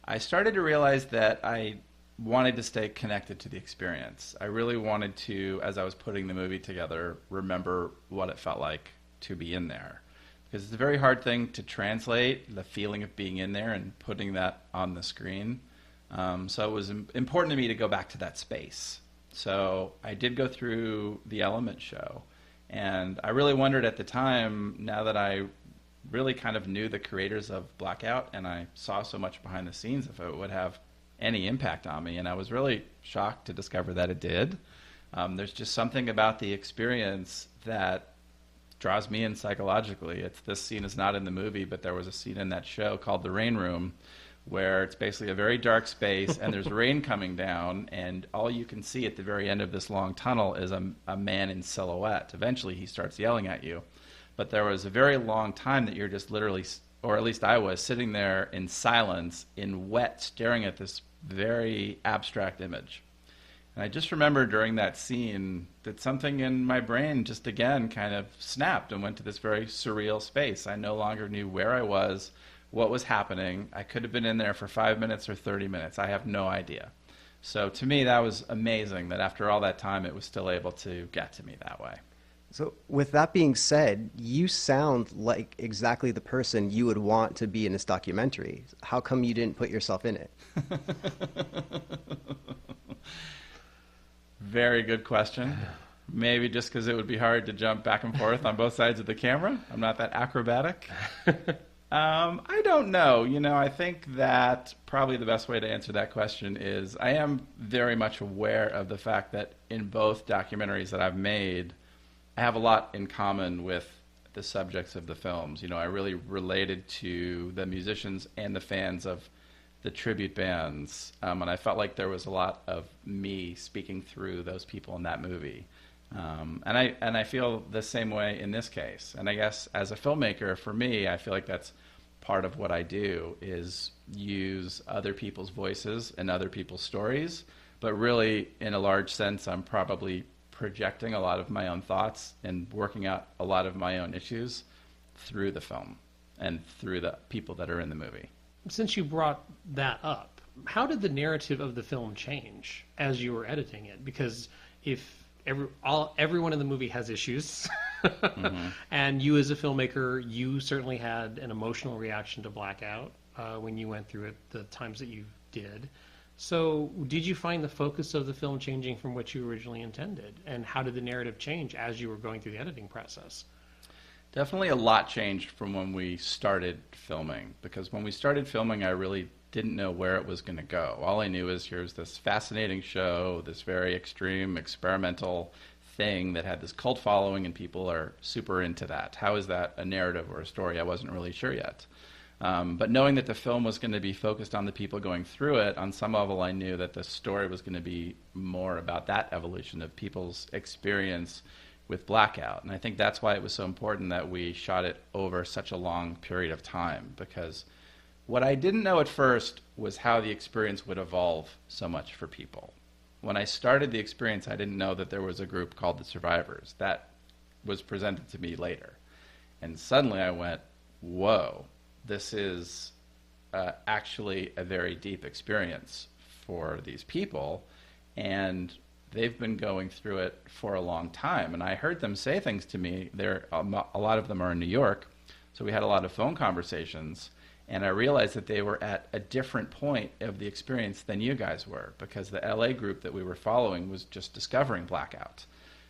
I started to realize that I wanted to stay connected to the experience. I really wanted to, as I was putting the movie together, remember what it felt like to be in there. Because it's a very hard thing to translate, the feeling of being in there and putting that on the screen. So it was important to me to go back to that space. So I did go through the Element show. And I really wondered at the time, now that I really kind of knew the creators of Blackout and I saw so much behind the scenes, if it would have any impact on me. And I was really shocked to discover that it did. There's just something about the experience that draws me in psychologically. This scene is not in the movie, but there was a scene in that show called The Rain Room where it's basically a very dark space and there's rain coming down and all you can see at the very end of this long tunnel is a man in silhouette. Eventually he starts yelling at you. But there was a very long time that you're just literally, or at least I was, sitting there in silence, in wet, staring at this very abstract image. And I just remember during that scene that something in my brain just again kind of snapped and went to this very surreal space. I no longer knew where I was, what was happening. I could have been in there for 5 minutes or 30 minutes. I have no idea. So to me, that was amazing that after all that time, it was still able to get to me that way. So, with that being said, you sound like exactly the person you would want to be in this documentary. How come you didn't put yourself in it? Very good question. Maybe just because it would be hard to jump back and forth on both sides of the camera. I'm not that acrobatic. I don't know. I think that probably the best way to answer that question is I am very much aware of the fact that in both documentaries that I've made, I have a lot in common with the subjects of the films. I really related to the musicians and the fans of the tribute bands, and I felt like there was a lot of me speaking through those people in that movie. And I feel the same way in this case. And I guess as a filmmaker, for me, I feel like that's part of what I do is use other people's voices and other people's stories. But really, in a large sense, I'm probably projecting a lot of my own thoughts and working out a lot of my own issues through the film and through the people that are in the movie. Since you brought that up, how did the narrative of the film change as you were editing it? Because if everyone in the movie has issues, mm-hmm. and you as a filmmaker, you certainly had an emotional reaction to Blackout when you went through it the times that you did. So did you find the focus of the film changing from what you originally intended? And how did the narrative change as you were going through the editing process? Definitely a lot changed from when we started filming, because when we started filming, I really didn't know where it was going to go. All I knew is here's this fascinating show, this very extreme experimental thing that had this cult following and people are super into that. How is that a narrative or a story? I wasn't really sure yet. But knowing that the film was going to be focused on the people going through it, on some level I knew that the story was going to be more about that evolution of people's experience with Blackout. And I think that's why it was so important that we shot it over such a long period of time, because what I didn't know at first was how the experience would evolve so much for people. When I started the experience, I didn't know that there was a group called the Survivors. That was presented to me later. And suddenly I went, whoa, this is actually a very deep experience for these people, and they've been going through it for a long time. And I heard them say things to me. A lot of them are in New York, so we had a lot of phone conversations, and I realized that they were at a different point of the experience than you guys were, because the LA group that we were following was just discovering Blackout.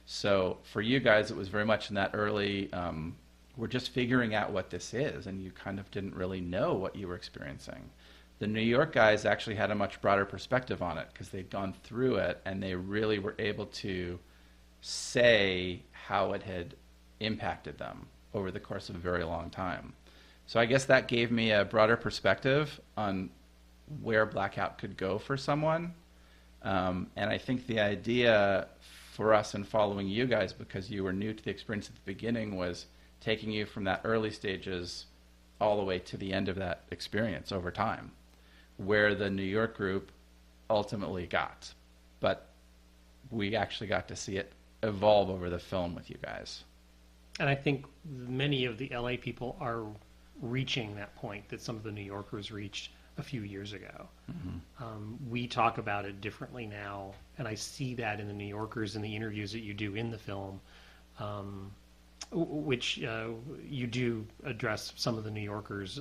So for you guys, it was very much in that early, we're just figuring out what this is, and you kind of didn't really know what you were experiencing. The New York guys actually had a much broader perspective on it because they'd gone through it, and they really were able to say how it had impacted them over the course of a very long time. So I guess that gave me a broader perspective on where Blackout could go for someone. And I think the idea for us in following you guys, because you were new to the experience at the beginning, was taking you from that early stages all the way to the end of that experience over time, where the New York group ultimately got. But we actually got to see it evolve over the film with you guys. And I think many of the LA people are reaching that point that some of the New Yorkers reached a few years ago. Mm-hmm. We talk about it differently now, and I see that in the New Yorkers and the interviews that you do in the film, which you do address some of the New Yorkers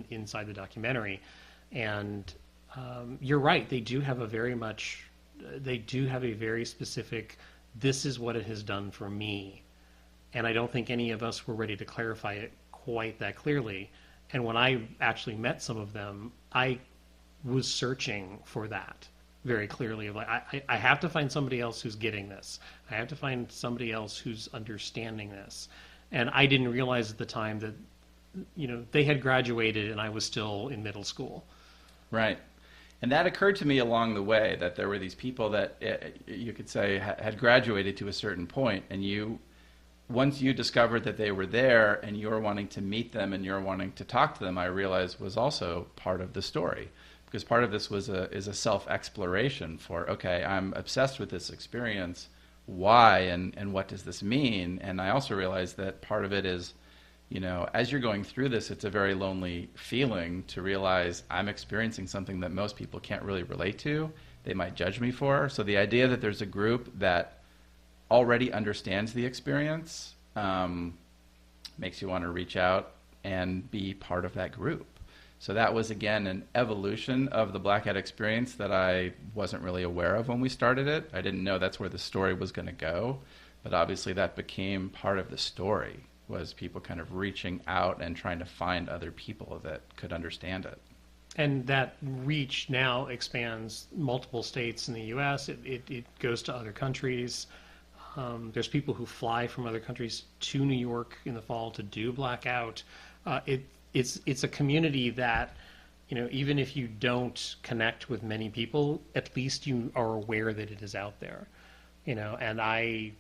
inside the documentary. And you're right, they do have a very specific, this is what it has done for me. And I don't think any of us were ready to clarify it quite that clearly. And when I actually met some of them, I was searching for that very clearly. Like, I have to find somebody else who's getting this. I have to find somebody else who's understanding this. And I didn't realize at the time that, they had graduated and I was still in middle school. Right. And that occurred to me along the way, that there were these people that you could say had graduated to a certain point, and once you discovered that they were there and you were wanting to meet them and you're wanting to talk to them, I realized was also part of the story. because part of this is a self-exploration for, okay, I'm obsessed with this experience. Why and what does this mean? And I also realized that part of it is, as you're going through this, it's a very lonely feeling to realize I'm experiencing something that most people can't really relate to. They might judge me for. So the idea that there's a group that already understands the experience makes you want to reach out and be part of that group. So that was, again, an evolution of the Blackout experience that I wasn't really aware of when we started it. I didn't know that's where the story was going to go, but obviously that became part of the story, was people kind of reaching out and trying to find other people that could understand it. And that reach now expands multiple states in the U.S. It goes to other countries. There's people who fly from other countries to New York in the fall to do Blackout. It's a community that, even if you don't connect with many people, at least you are aware that it is out there. And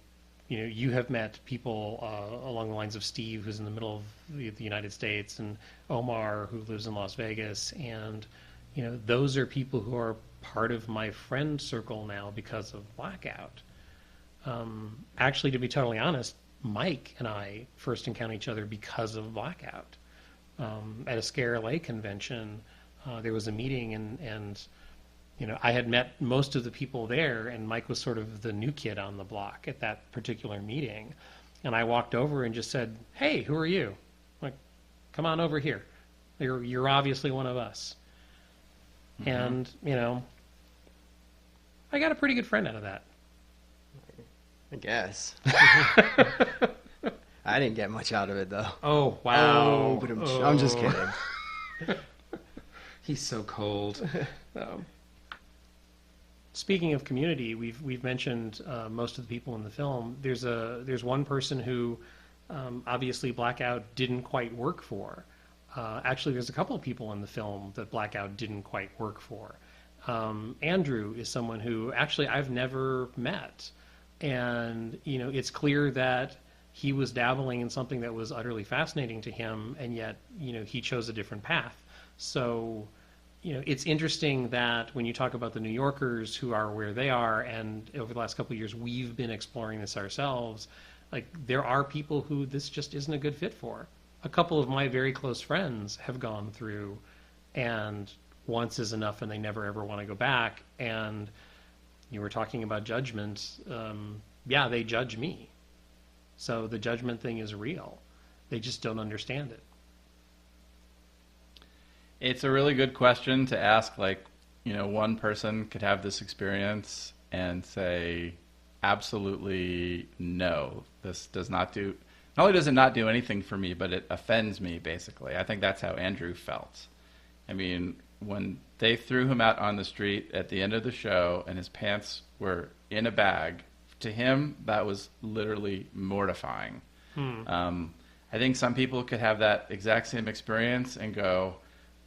you have met people along the lines of Steve, who's in the middle of the United States, and Omar, who lives in Las Vegas. And, those are people who are part of my friend circle now because of Blackout. Actually, to be totally honest, Mike and I first encountered each other because of Blackout. At a Scare LA convention, there was a meeting, and I had met most of the people there, and Mike was sort of the new kid on the block at that particular meeting. And I walked over and just said, "Hey, who are you? Like, come on over here. You're obviously one of us." Mm-hmm. And, I got a pretty good friend out of that. I guess. I didn't get much out of it, though. Oh, wow. Oh. I'm just kidding. He's so cold. Speaking of community, we've mentioned most of the people in the film. There's one person who obviously Blackout didn't quite work for. Actually, there's a couple of people in the film that Blackout didn't quite work for. Andrew is someone who actually I've never met. And, it's clear that he was dabbling in something that was utterly fascinating to him, and yet, he chose a different path. So, it's interesting that when you talk about the New Yorkers who are where they are, and over the last couple of years, we've been exploring this ourselves, like, there are people who this just isn't a good fit for. A couple of my very close friends have gone through, and once is enough, and they never ever want to go back. And you were talking about judgment. Yeah, they judge me. So the judgment thing is real. They just don't understand it. It's a really good question to ask. Like, one person could have this experience and say, absolutely no, this does not do, not only does it not do anything for me, but it offends me, basically. I think that's how Andrew felt. I mean, when they threw him out on the street at the end of the show and his pants were in a bag, to him, that was literally mortifying. I think some people could have that exact same experience and go,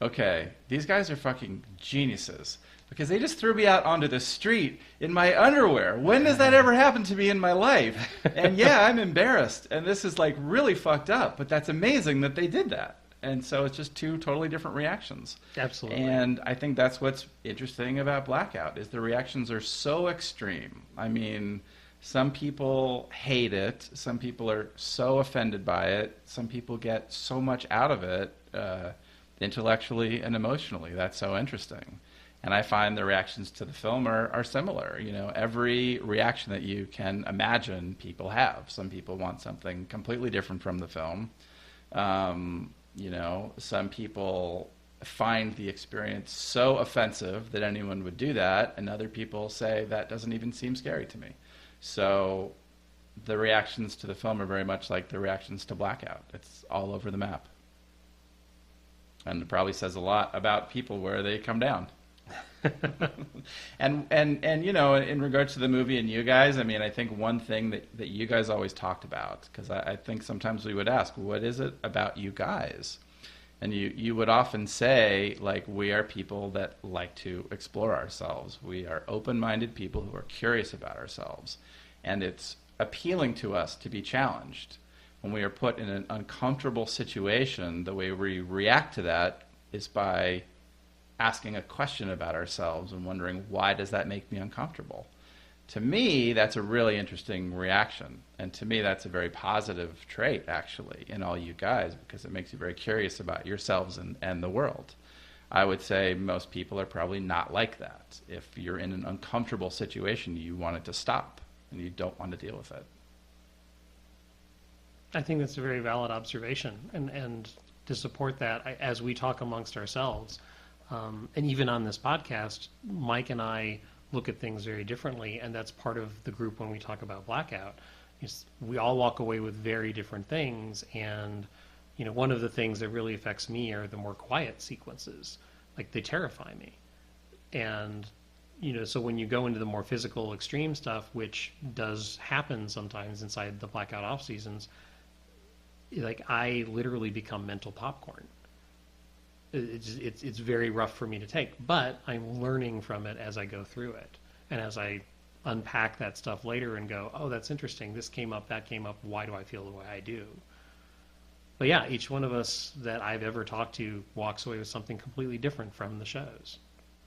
okay, these guys are fucking geniuses because they just threw me out onto the street in my underwear. When does that ever happen to me in my life? And yeah, I'm embarrassed. And this is like really fucked up, but that's amazing that they did that. And so it's just two totally different reactions. Absolutely. And I think that's what's interesting about Blackout is the reactions are so extreme. I mean, some people hate it. Some people are so offended by it. Some people get so much out of it intellectually and emotionally. That's so interesting. And I find the reactions to the film are similar. Every reaction that you can imagine people have. Some people want something completely different from the film. Some people find the experience so offensive that anyone would do that, and other people say that doesn't even seem scary to me. So the reactions to the film are very much like the reactions to Blackout. It's all over the map. And it probably says a lot about people where they come down. and in regards to the movie and you guys, I mean, I think one thing that you guys always talked about, because I think sometimes we would ask, what is it about you guys? And you would often say, like, we are people that like to explore ourselves. We are open-minded people who are curious about ourselves. And it's appealing to us to be challenged. When we are put in an uncomfortable situation, the way we react to that is by asking a question about ourselves and wondering, why does that make me uncomfortable? To me, that's a really interesting reaction. And to me, that's a very positive trait, actually, in all you guys, because it makes you very curious about yourselves and the world. I would say most people are probably not like that. If you're in an uncomfortable situation, you want it to stop, and you don't want to deal with it. I think that's a very valid observation. And to support that, as we talk amongst ourselves, and even on this podcast, Mike and I look at things very differently, and that's part of the group when we talk about Blackout. We all walk away with very different things, and one of the things that really affects me are the more quiet sequences. Like, they terrify me. And so when you go into the more physical extreme stuff, which does happen sometimes inside the Blackout off seasons, like, I literally become mental popcorn. It's very rough for me to take, but I'm learning from it as I go through it. And as I unpack that stuff later and go, oh, that's interesting, this came up, that came up, why do I feel the way I do? But yeah, each one of us that I've ever talked to walks away with something completely different from the shows.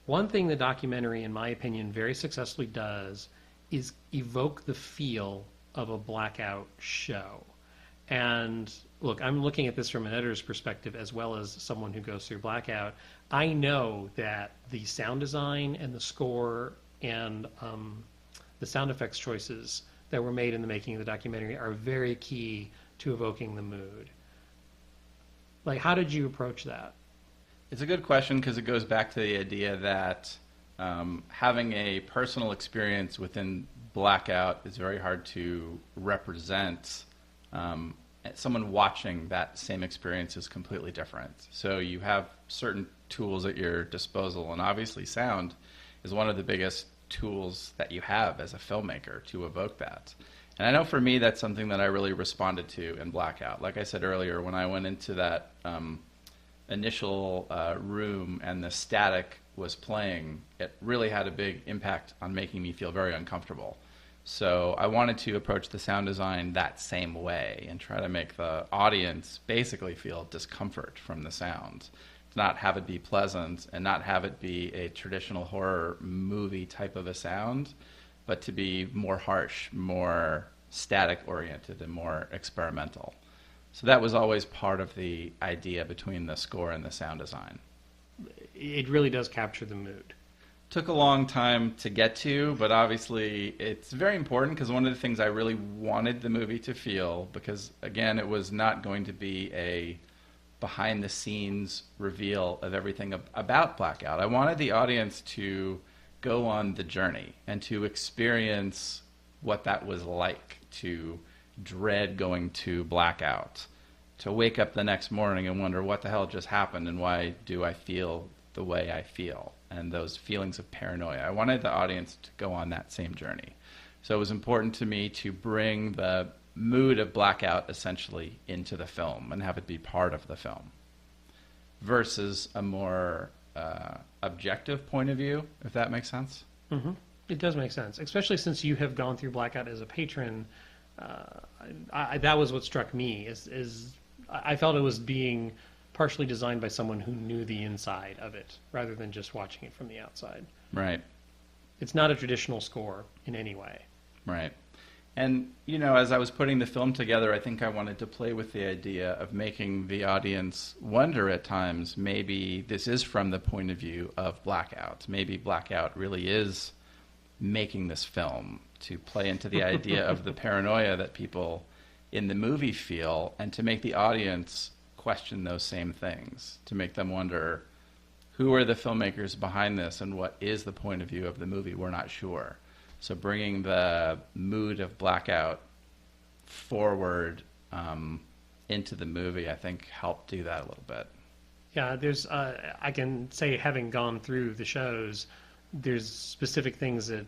One thing the documentary, in my opinion, very successfully does is evoke the feel of a Blackout show. And look, I'm looking at this from an editor's perspective as well as someone who goes through Blackout. I know that the sound design and the score and the sound effects choices that were made in the making of the documentary are very key to evoking the mood. Like, how did you approach that? It's a good question because it goes back to the idea that having a personal experience within Blackout is very hard to represent. Someone watching that same experience is completely different. So you have certain tools at your disposal, and obviously sound is one of the biggest tools that you have as a filmmaker to evoke that. And I know for me that's something that I really responded to in Blackout. Like I said earlier, when I went into that initial room and the static was playing, it really had a big impact on making me feel very uncomfortable. So I wanted to approach the sound design that same way and try to make the audience basically feel discomfort from the sound. Not have it be pleasant and not have it be a traditional horror movie type of a sound, but to be more harsh, more static oriented, and more experimental. So that was always part of the idea between the score and the sound design. It really does capture the mood. Took a long time to get to, but obviously it's very important because one of the things I really wanted the movie to feel, because again, it was not going to be a behind the scenes reveal of everything about Blackout. I wanted the audience to go on the journey and to experience what that was like, to dread going to Blackout, to wake up the next morning and wonder what the hell just happened and why do I feel the way I feel, and those feelings of paranoia. I wanted the audience to go on that same journey. So it was important to me to bring the mood of Blackout essentially into the film and have it be part of the film versus a more objective point of view, if that makes sense. Mm-hmm. It does make sense, especially since you have gone through Blackout as a patron. That was what struck me, is I felt it was being partially designed by someone who knew the inside of it rather than just watching it from the outside. Right. It's not a traditional score in any way. Right. And, as I was putting the film together, I think I wanted to play with the idea of making the audience wonder at times, maybe this is from the point of view of Blackout. Maybe Blackout really is making this film to play into the idea of the paranoia that people in the movie feel, and to make the audience question those same things, to make them wonder, who are the filmmakers behind this and what is the point of view of the movie? We're not sure. So bringing the mood of Blackout forward into the movie, I think, helped do that a little bit. Yeah, there's, I can say, having gone through the shows, there's specific things that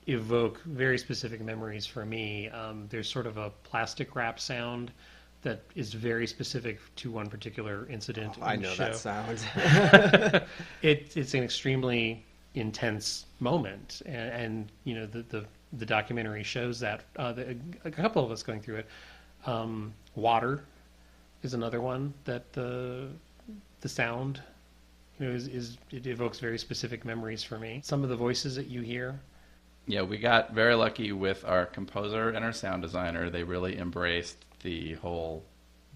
evoke very specific memories for me. There's sort of a plastic wrap sound that is very specific to one particular incident. I know that sound. It's an extremely intense moment, and the documentary shows that. A couple of us going through it. Water is another one that the sound It evokes very specific memories for me. Some of the voices that you hear. Yeah, we got very lucky with our composer and our sound designer. They really embraced the whole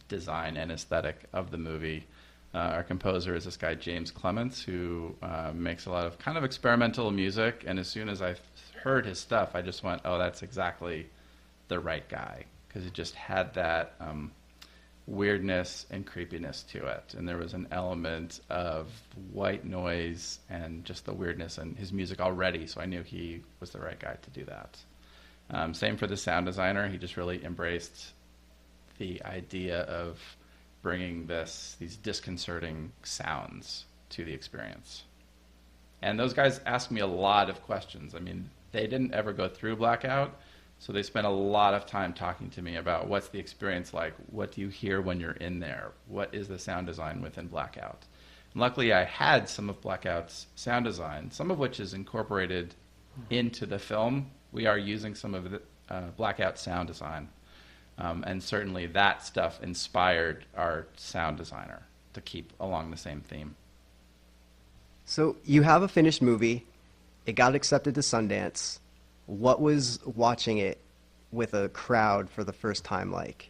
design and aesthetic of the movie. Our composer is this guy, James Clements, who makes a lot of kind of experimental music. And as soon as I heard his stuff, I just went, oh, that's exactly the right guy. Because it just had that weirdness and creepiness to it. And there was an element of white noise and just the weirdness in his music already. So I knew he was the right guy to do that. Same for the sound designer. He just really embraced the idea of bringing these disconcerting sounds to the experience. And those guys asked me a lot of questions. I mean, they didn't ever go through Blackout, so they spent a lot of time talking to me about what's the experience like, what do you hear when you're in there, what is the sound design within Blackout. And luckily, I had some of Blackout's sound design, some of which is incorporated into the film. We are using some of the Blackout sound design. And certainly that stuff inspired our sound designer to keep along the same theme. So you have a finished movie. It got accepted to Sundance. What was watching it with a crowd for the first time like?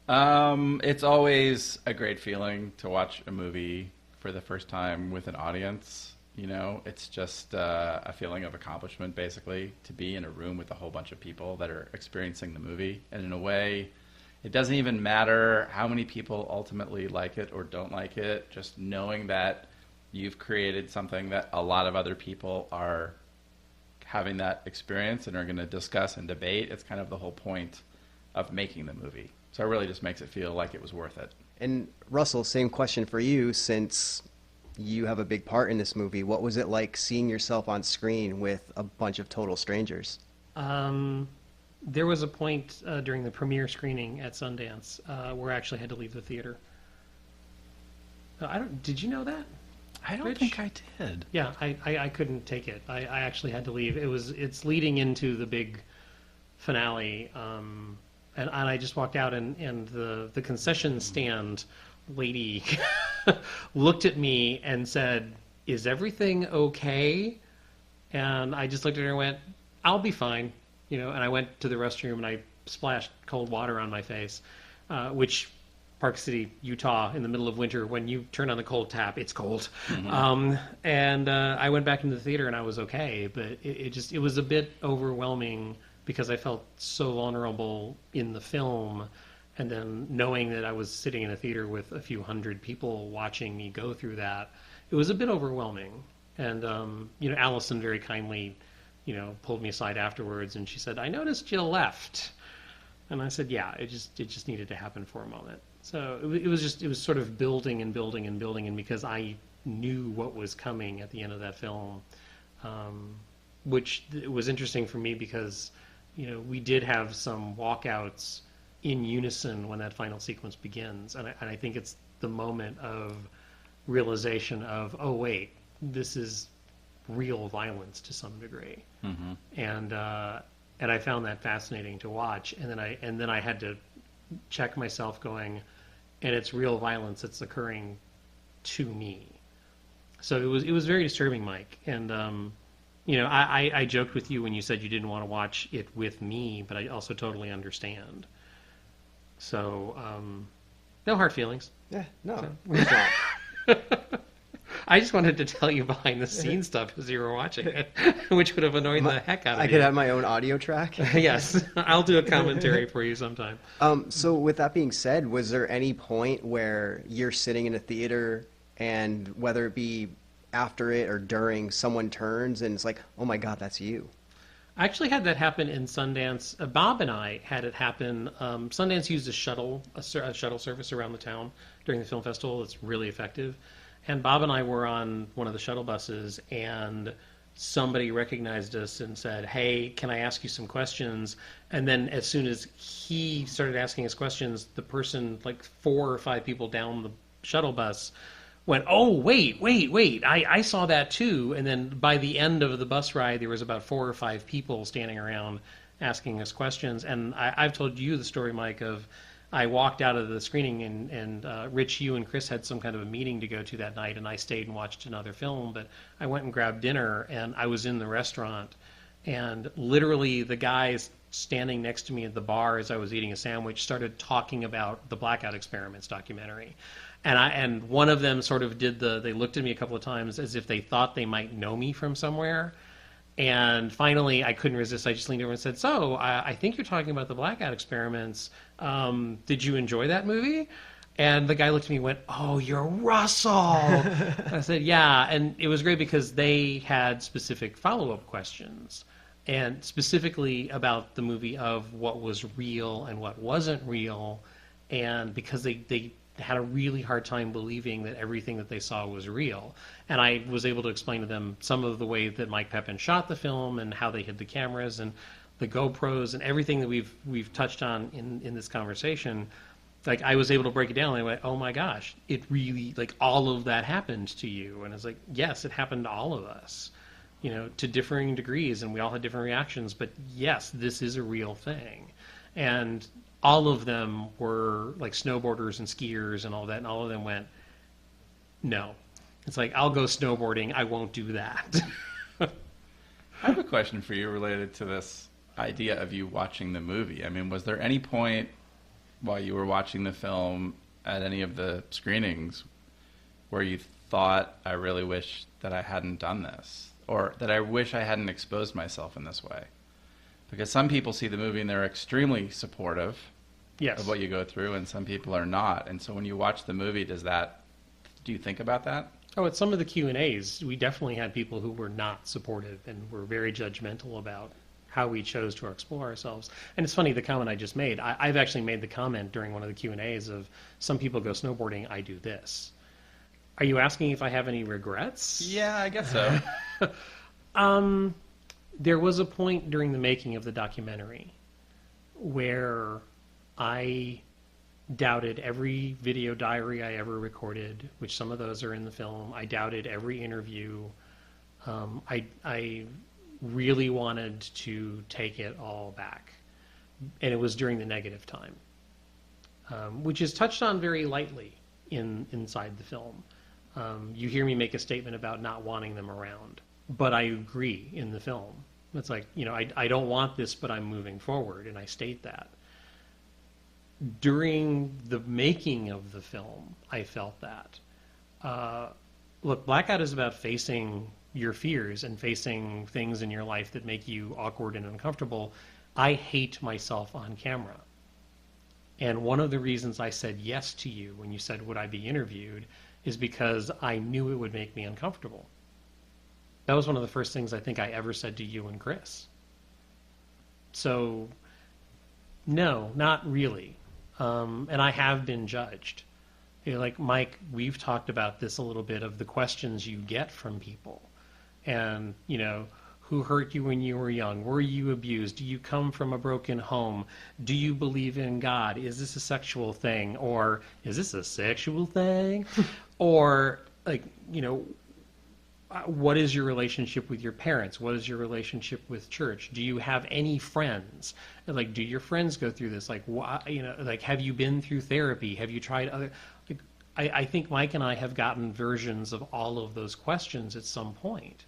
It's always a great feeling to watch a movie for the first time with an audience. You know, it's just a feeling of accomplishment, basically, to be in a room with a whole bunch of people that are experiencing the movie. And in a way, it doesn't even matter how many people ultimately like it or don't like it. Just knowing that you've created something that a lot of other people are having that experience and are going to discuss and debate, it's kind of the whole point of making the movie. So it really just makes it feel like it was worth it. And Russell, same question for you, since you have a big part in this movie. What was it like seeing yourself on screen with a bunch of total strangers? There was a point during the premiere screening at Sundance where I actually had to leave the theater. Did you know that? I don't Rich? think I did. Yeah, I couldn't take it. I actually had to leave. It's leading into the big finale, and I just walked out, and the concession stand lady looked at me and said, "Is everything okay?" And I just looked at her and went, "I'll be fine," you know. And I went to the restroom and I splashed cold water on my face, which Park City, Utah, in the middle of winter, when you turn on the cold tap, it's cold. Mm-hmm. And I went back into the theater and I was okay, but it was a bit overwhelming because I felt so vulnerable in the film. And then knowing that I was sitting in a theater with a few hundred people watching me go through that, it was a bit overwhelming. And, Allison very kindly, pulled me aside afterwards and she said, "I noticed you left." And I said, "Yeah, it just needed to happen for a moment." So it was sort of building and building and building. And because I knew what was coming at the end of that film, which was interesting for me because, we did have some walkouts in unison when that final sequence begins. And I think it's the moment of realization of, oh, wait, this is real violence to some degree. Mm-hmm. And I found that fascinating to watch. And then I had to check myself going, and it's real violence that's occurring to me. So it was very disturbing, Mike. And, I joked with you when you said you didn't want to watch it with me, but I also totally understand. So, no hard feelings. Yeah, no. So. I just wanted to tell you behind the scenes stuff as you were watching it, which would have annoyed the heck out of you. I could have my own audio track. Yes, I'll do a commentary for you sometime. So with that being said, was there any point where you're sitting in a theater and whether it be after it or during, someone turns and it's like, "Oh my God, that's you"? I actually had that happen in Sundance. Bob and I had it happen. Sundance used a shuttle service around the town during the film festival. It's really effective. And Bob and I were on one of the shuttle buses, and somebody recognized us and said, "Hey, can I ask you some questions?" And then as soon as he started asking us questions, the person, like 4 or 5 people down the shuttle bus, went, "Oh, wait, I saw that too." And then by the end of the bus ride, there was about 4 or 5 people standing around asking us questions. And I've told you the story, Mike, of I walked out of the screening, and Rich, you and Chris had some kind of a meeting to go to that night, and I stayed and watched another film. But I went and grabbed dinner, and I was in the restaurant, and literally the guys standing next to me at the bar as I was eating a sandwich started talking about the Blackout Experiments documentary. And one of them sort of they looked at me a couple of times as if they thought they might know me from somewhere. And finally, I couldn't resist. I just leaned over and said, "So, I think you're talking about the Blackout Experiments. Did you enjoy that movie?" And the guy looked at me and went, "Oh, you're Russell." I said, "Yeah." And it was great because they had specific follow-up questions, and specifically about the movie of what was real and what wasn't real. And because they had a really hard time believing that everything that they saw was real. And I was able to explain to them some of the way that Mike Pepin shot the film and how they hid the cameras and the GoPros and everything that we've touched on in this conversation. Like, I was able to break it down and I went, oh my gosh, it really, like, all of that happened to you. And it's like, yes, it happened to all of us, to differing degrees, and we all had different reactions, but yes, this is a real thing. And all of them were like snowboarders and skiers and all that, and all of them went, no. It's like, I'll go snowboarding, I won't do that. I have a question for you related to this idea of you watching the movie. I mean, was there any point while you were watching the film at any of the screenings where you thought, I really wish that I hadn't done this, or that I wish I hadn't exposed myself in this way? Because some people see the movie and they're extremely supportive of what you go through, and some people are not. And so when you watch the movie, do you think about that? Oh, at some of the Q&As, we definitely had people who were not supportive and were very judgmental about how we chose to explore ourselves. And it's funny, the comment I just made, I've actually made the comment during one of the Q&As of, some people go snowboarding, I do this. Are you asking if I have any regrets? Yeah, I guess so. There was a point during the making of the documentary where I doubted every video diary I ever recorded, which some of those are in the film. I doubted every interview. I really wanted to take it all back. And it was during the negative time, which is touched on very lightly inside the film. You hear me make a statement about not wanting them around, but I agree in the film. It's like, I don't want this, but I'm moving forward, and I state that. During the making of the film, I felt that. Look, Blackout is about facing your fears and facing things in your life that make you awkward and uncomfortable. I hate myself on camera. And one of the reasons I said yes to you when you said, would I be interviewed, is because I knew it would make me uncomfortable. That was one of the first things I think I ever said to you and Chris. So, no, not really. And I have been judged. Like, Mike, we've talked about this a little bit, of the questions you get from people. And, who hurt you when you were young? Were you abused? Do you come from a broken home? Do you believe in God? Is this a sexual thing? Or is this a sexual thing? Or, like, what is your relationship with your parents? What is your relationship with church? Do you have any friends? Like, do your friends go through this? Like, like, have you been through therapy? Have you tried other? Like, I think Mike and I have gotten versions of all of those questions at some point.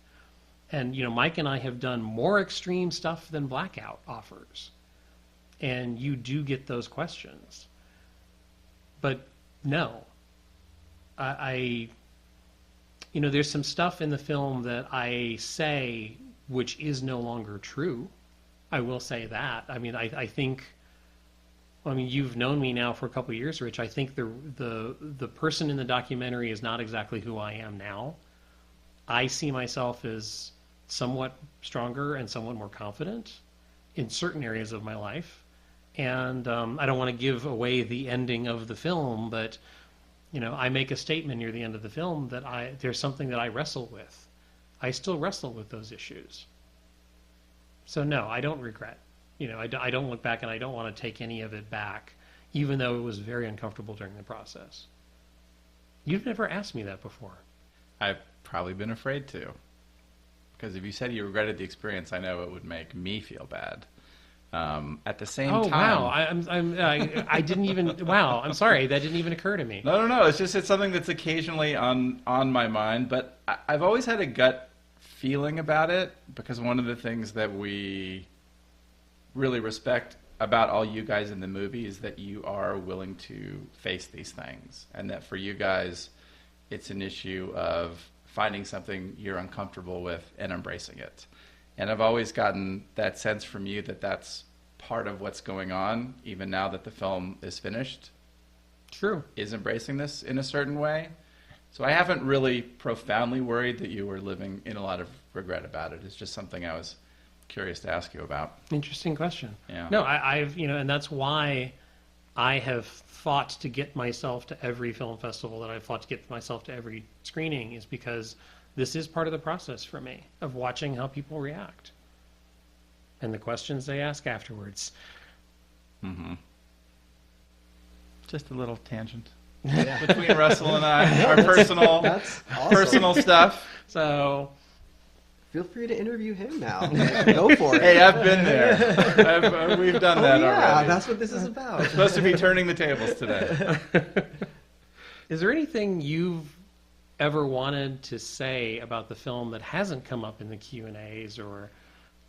And, Mike and I have done more extreme stuff than Blackout offers. And you do get those questions. But no, there's some stuff in the film that I say which is no longer true. I will say that. I mean, I think, you've known me now for a couple of years, Rich. I think the person in the documentary is not exactly who I am now. I see myself as somewhat stronger and somewhat more confident in certain areas of my life. And I don't want to give away the ending of the film, but I make a statement near the end of the film that there's something that I wrestle with. I still wrestle with those issues. So no, I don't regret. I don't look back, and I don't want to take any of it back, even though it was very uncomfortable during the process. You've never asked me that before. I've probably been afraid to. Because if you said you regretted the experience, I know it would make me feel bad. At the same Oh time, wow! I didn't even. Wow! I'm sorry. That didn't even occur to me. no. It's something that's occasionally on my mind, but I've always had a gut feeling about it because one of the things that we really respect about all you guys in the movie is that you are willing to face these things, and that for you guys, it's an issue of finding something you're uncomfortable with and embracing it. And I've always gotten that sense from you that that's part of what's going on, even now that the film is finished. True. Is embracing this in a certain way. So I haven't really profoundly worried that you were living in a lot of regret about it. It's just something I was curious to ask you about. Interesting question. Yeah. No, I've and that's why I have fought to get myself to every film festival that I've fought to get myself to every screening, is because this is part of the process for me of watching how people react and the questions they ask afterwards. Mm-hmm. Just a little tangent Yeah. between Russell and I, our personal That's awesome. personal stuff. So Feel free to interview him now. Go for it. Hey, I've been there. We've done that already. That's what this is about. We're supposed to be turning the tables today. is there anything you've ever wanted to say about the film that hasn't come up in the Q&As or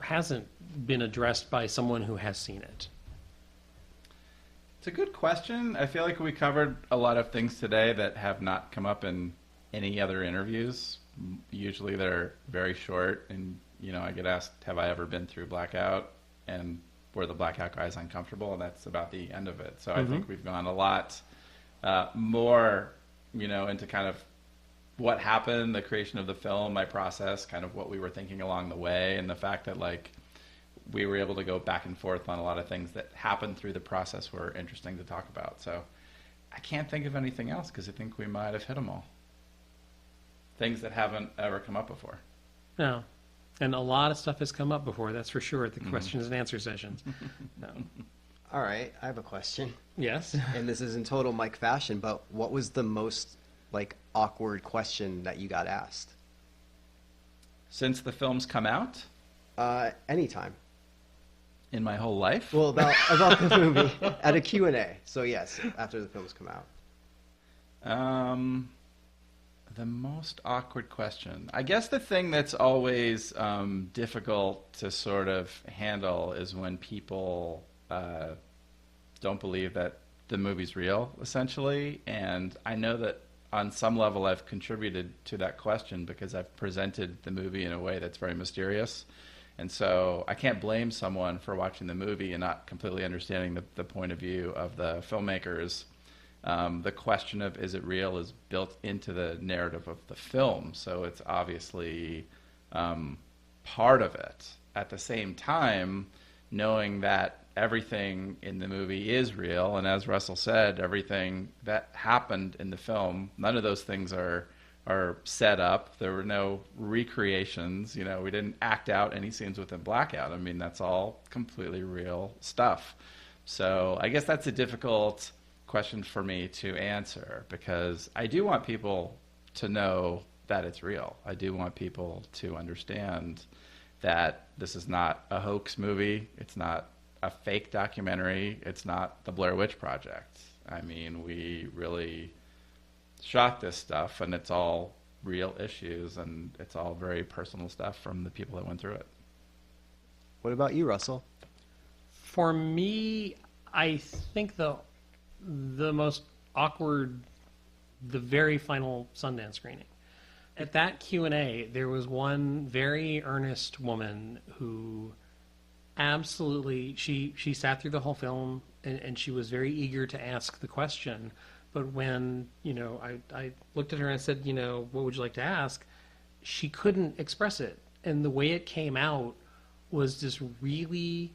hasn't been addressed by someone who has seen it? It's a good question. I feel like we covered a lot of things today that have not come up in any other interviews. Usually they're very short, and I get asked, have I ever been through Blackout, and were the Blackout guys uncomfortable, and that's about the end of it. So I think we've gone a lot more into kind of what happened, the creation of the film, my process, kind of what we were thinking along the way, and the fact that we were able to go back and forth on a lot of things that happened through the process were interesting to talk about. So I can't think of anything else because I think we might have hit them all. Things that haven't ever come up before. No. And a lot of stuff has come up before, that's for sure, at the questions and answer sessions. No. All right, I have a question. Yes? And this is in total Mike fashion, but what was the most awkward question that you got asked? Since the film's come out? Anytime. In my whole life? Well, about the movie at a Q&A. So yes, after the film's come out. The most awkward question. I guess the thing that's always difficult to sort of handle is when people don't believe that the movie's real, essentially. And I know that on some level I've contributed to that question because I've presented the movie in a way that's very mysterious. And so I can't blame someone for watching the movie and not completely understanding the point of view of the filmmakers. The question of is it real is built into the narrative of the film, so it's obviously part of it. At the same time, knowing that everything in the movie is real, and as Russell said, everything that happened in the film, none of those things are set up. There were no recreations. We didn't act out any scenes within Blackout. I mean, that's all completely real stuff. So I guess that's a difficult question for me to answer because I do want people to know that it's real. I do want people to understand that this is not a hoax movie. It's not a fake documentary. It's not the Blair Witch Project. I mean, we really shot this stuff, and it's all real issues, and it's all very personal stuff from the people that went through it. What about you, Russell? For me, I think the most awkward, the very final Sundance screening. At that Q&A, there was one very earnest woman who absolutely, she sat through the whole film and she was very eager to ask the question. But when, I looked at her and I said, what would you like to ask? She couldn't express it. And the way it came out was this really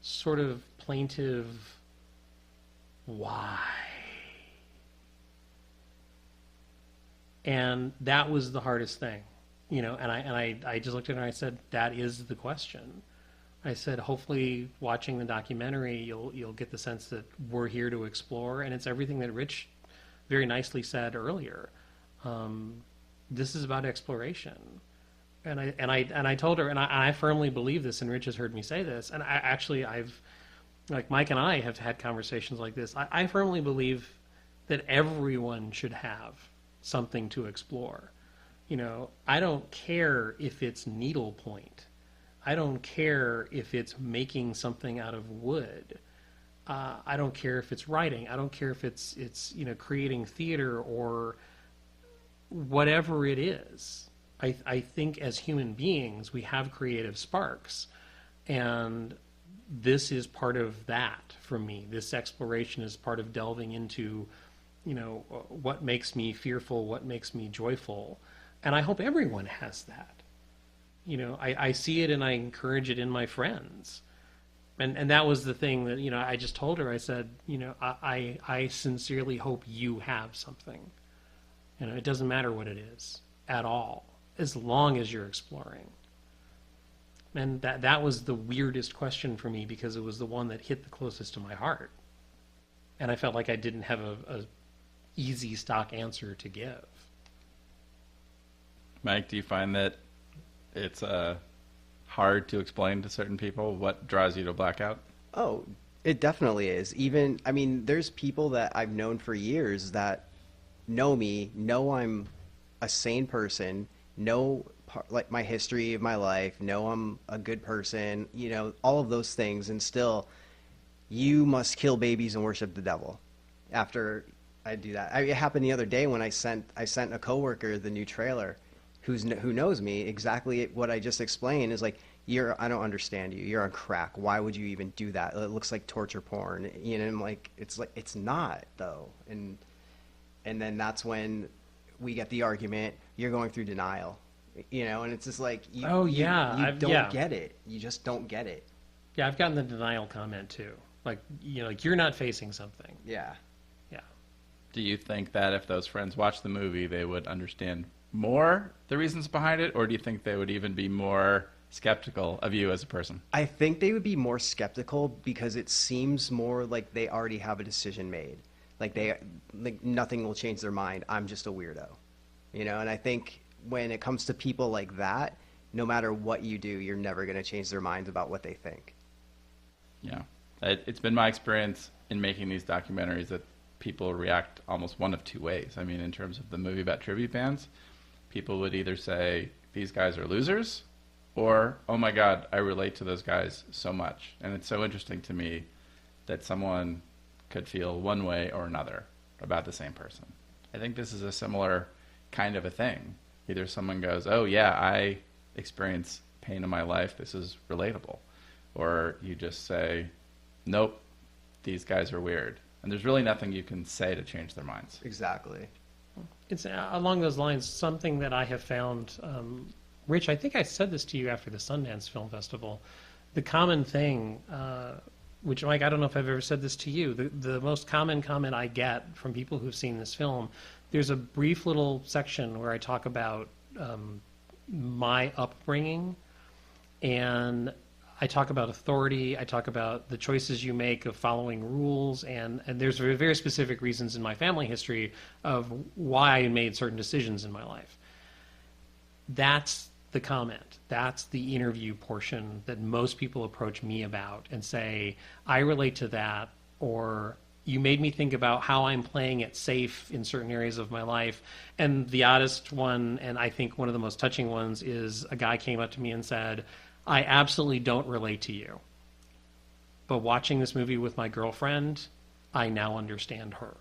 sort of plaintive, why? And that was the hardest thing, and I just looked at her and I said, that is the question. I said, hopefully watching the documentary, you'll get the sense that we're here to explore, and it's everything that Rich very nicely said earlier. This is about exploration. And I told her, and I firmly believe this, and Rich has heard me say this, and I've like Mike and I have had conversations like this. I firmly believe that everyone should have something to explore. I don't care if it's needlepoint. I don't care if it's making something out of wood. I don't care if it's writing. I don't care if it's creating theater or whatever it is. I think as human beings we have creative sparks, and this is part of that for me. This exploration is part of delving into what makes me fearful, what makes me joyful, and I hope everyone has that. I see it and I encourage it in my friends. And that was the thing that, I just told her. I said, I sincerely hope you have something. It doesn't matter what it is at all, as long as you're exploring. And that was the weirdest question for me, because it was the one that hit the closest to my heart. And I felt like I didn't have a easy stock answer to give. Mike, do you find that it's hard to explain to certain people what draws you to Blackout? Oh, it definitely is. Even, there's people that I've known for years that know me, know I'm a sane person, know like my history of my life, know I'm a good person, all of those things, and still, you must kill babies and worship the devil. After I do that, it happened the other day when I sent a coworker the new trailer, who knows me exactly what I just explained. Is like, I don't understand you. You're on crack. Why would you even do that? It looks like torture porn. I'm like, it's not though. And then that's when we get the argument. You're going through denial, and it's just like, you don't get it. You just don't get it. Yeah, I've gotten the denial comment too. Like, like you're not facing something. Yeah. Yeah. Do you think that if those friends watched the movie, they would understand more the reasons behind it, or do you think they would even be more skeptical of you as a person? I think they would be more skeptical because it seems more like they already have a decision made. Like nothing will change their mind. I'm just a weirdo, and I think when it comes to people like that, no matter what you do, you're never going to change their minds about what they think. Yeah. It's been my experience in making these documentaries that people react almost one of two ways. In terms of the movie about tribute bands, people would either say, these guys are losers, or, oh my God, I relate to those guys so much. And it's so interesting to me that someone could feel one way or another about the same person. I think this is a similar kind of a thing. Either someone goes, oh yeah, I experience pain in my life, this is relatable. Or you just say, nope, these guys are weird. And there's really nothing you can say to change their minds. Exactly. It's along those lines, something that I have found, Rich, I think I said this to you after the Sundance Film Festival. The common thing, which, Mike, I don't know if I've ever said this to you, the most common comment I get from people who've seen this film, there's a brief little section where I talk about my upbringing, and I talk about authority, I talk about the choices you make of following rules, and there's very, very specific reasons in my family history of why I made certain decisions in my life. That's the comment. That's the interview portion that most people approach me about and say, I relate to that, or you made me think about how I'm playing it safe in certain areas of my life. And the oddest one, and I think one of the most touching ones, is a guy came up to me and said, I absolutely don't relate to you, but watching this movie with my girlfriend, I now understand her.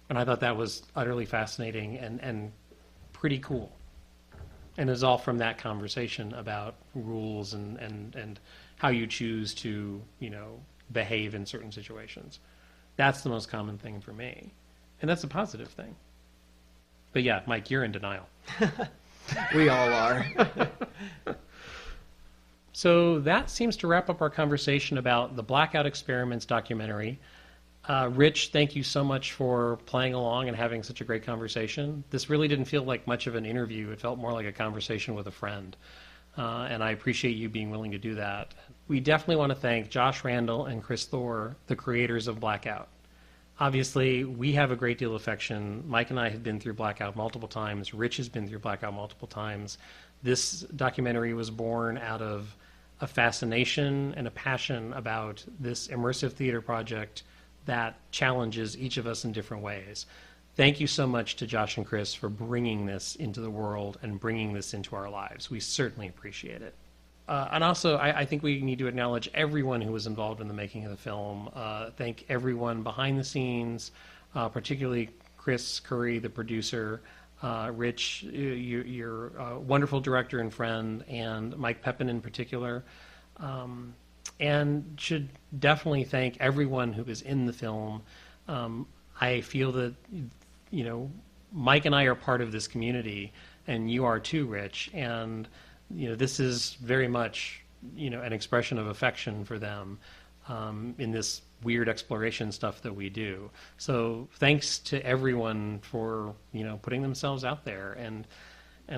And I thought that was utterly fascinating and pretty cool. And it was all from that conversation about rules and how you choose to, behave in certain situations. That's the most common thing for me. And that's a positive thing. But yeah, Mike, you're in denial. We all are. So that seems to wrap up our conversation about the Blackout Experiments documentary. Rich, thank you so much for playing along and having such a great conversation. This really didn't feel like much of an interview. It felt more like a conversation with a friend. And I appreciate you being willing to do that. We definitely want to thank Josh Randall and Chris Thor, the creators of Blackout. Obviously, we have a great deal of affection. Mike and I have been through Blackout multiple times. Rich has been through Blackout multiple times. this documentary was born out of a fascination and a passion about this immersive theater project that challenges each of us in different ways. Thank you so much to Josh and Chris for bringing this into the world and bringing this into our lives. We certainly appreciate it. And also, I think we need to acknowledge everyone who was involved in the making of the film. Thank everyone behind the scenes, particularly Chris Curry, the producer, Rich, your wonderful director and friend, and Mike Pepin in particular. And should definitely thank everyone who was in the film. I feel that, Mike and I are part of this community, and you are too, Rich. And this is very much, an expression of affection for them in this weird exploration stuff that we do. So thanks to everyone for, putting themselves out there. And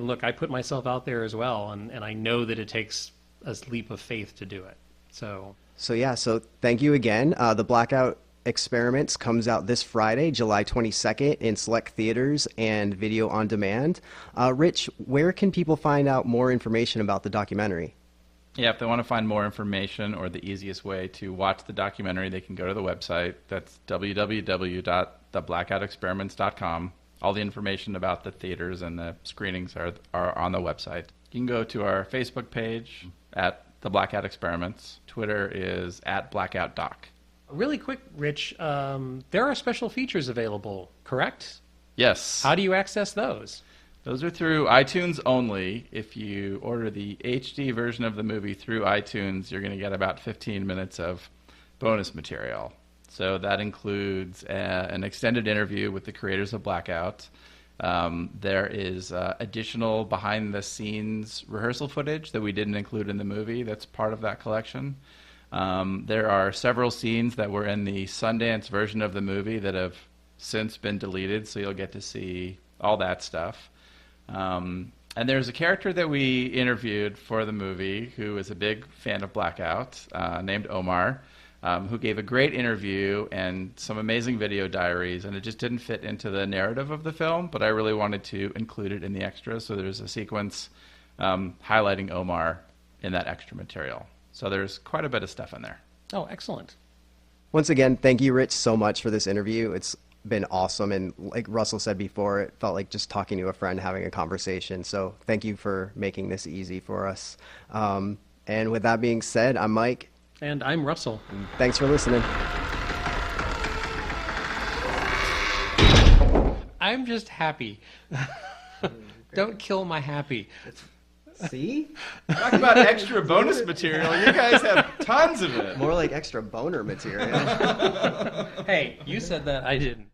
look, I put myself out there as well, and I know that it takes a leap of faith to do it. So thank you again. The Blackout Experiments comes out this Friday, July 22nd, in select theaters and video on demand. Rich, where can people find out more information about the documentary? Yeah, if they want to find more information or the easiest way to watch the documentary, they can go to the website. That's www.theblackoutexperiments.com. All the information about the theaters and the screenings are on the website. You can go to our Facebook page at The Blackout Experiments. Twitter is @BlackoutDoc. Really quick, Rich, there are special features available, correct? Yes. How do you access those? Those are through iTunes only. If you order the HD version of the movie through iTunes, you're going to get about 15 minutes of bonus material. So that includes an extended interview with the creators of Blackout. There is additional behind-the-scenes rehearsal footage that we didn't include in the movie that's part of that collection. There are several scenes that were in the Sundance version of the movie that have since been deleted, so you'll get to see all that stuff. And there's a character that we interviewed for the movie who is a big fan of Blackout, named Omar, who gave a great interview and some amazing video diaries, and it just didn't fit into the narrative of the film, but I really wanted to include it in the extras, so there's a sequence highlighting Omar in that extra material. So there's quite a bit of stuff in there. Oh, excellent. Once again, thank you, Rich, so much for this interview. It's been awesome. And like Russell said before, it felt like just talking to a friend, having a conversation. So thank you for making this easy for us. And with that being said, I'm Mike. And I'm Russell. Thanks for listening. I'm just happy. Don't kill my happy. See? Talk about extra bonus material. You guys have tons of it. More like extra boner material. Hey, you said that. I didn't.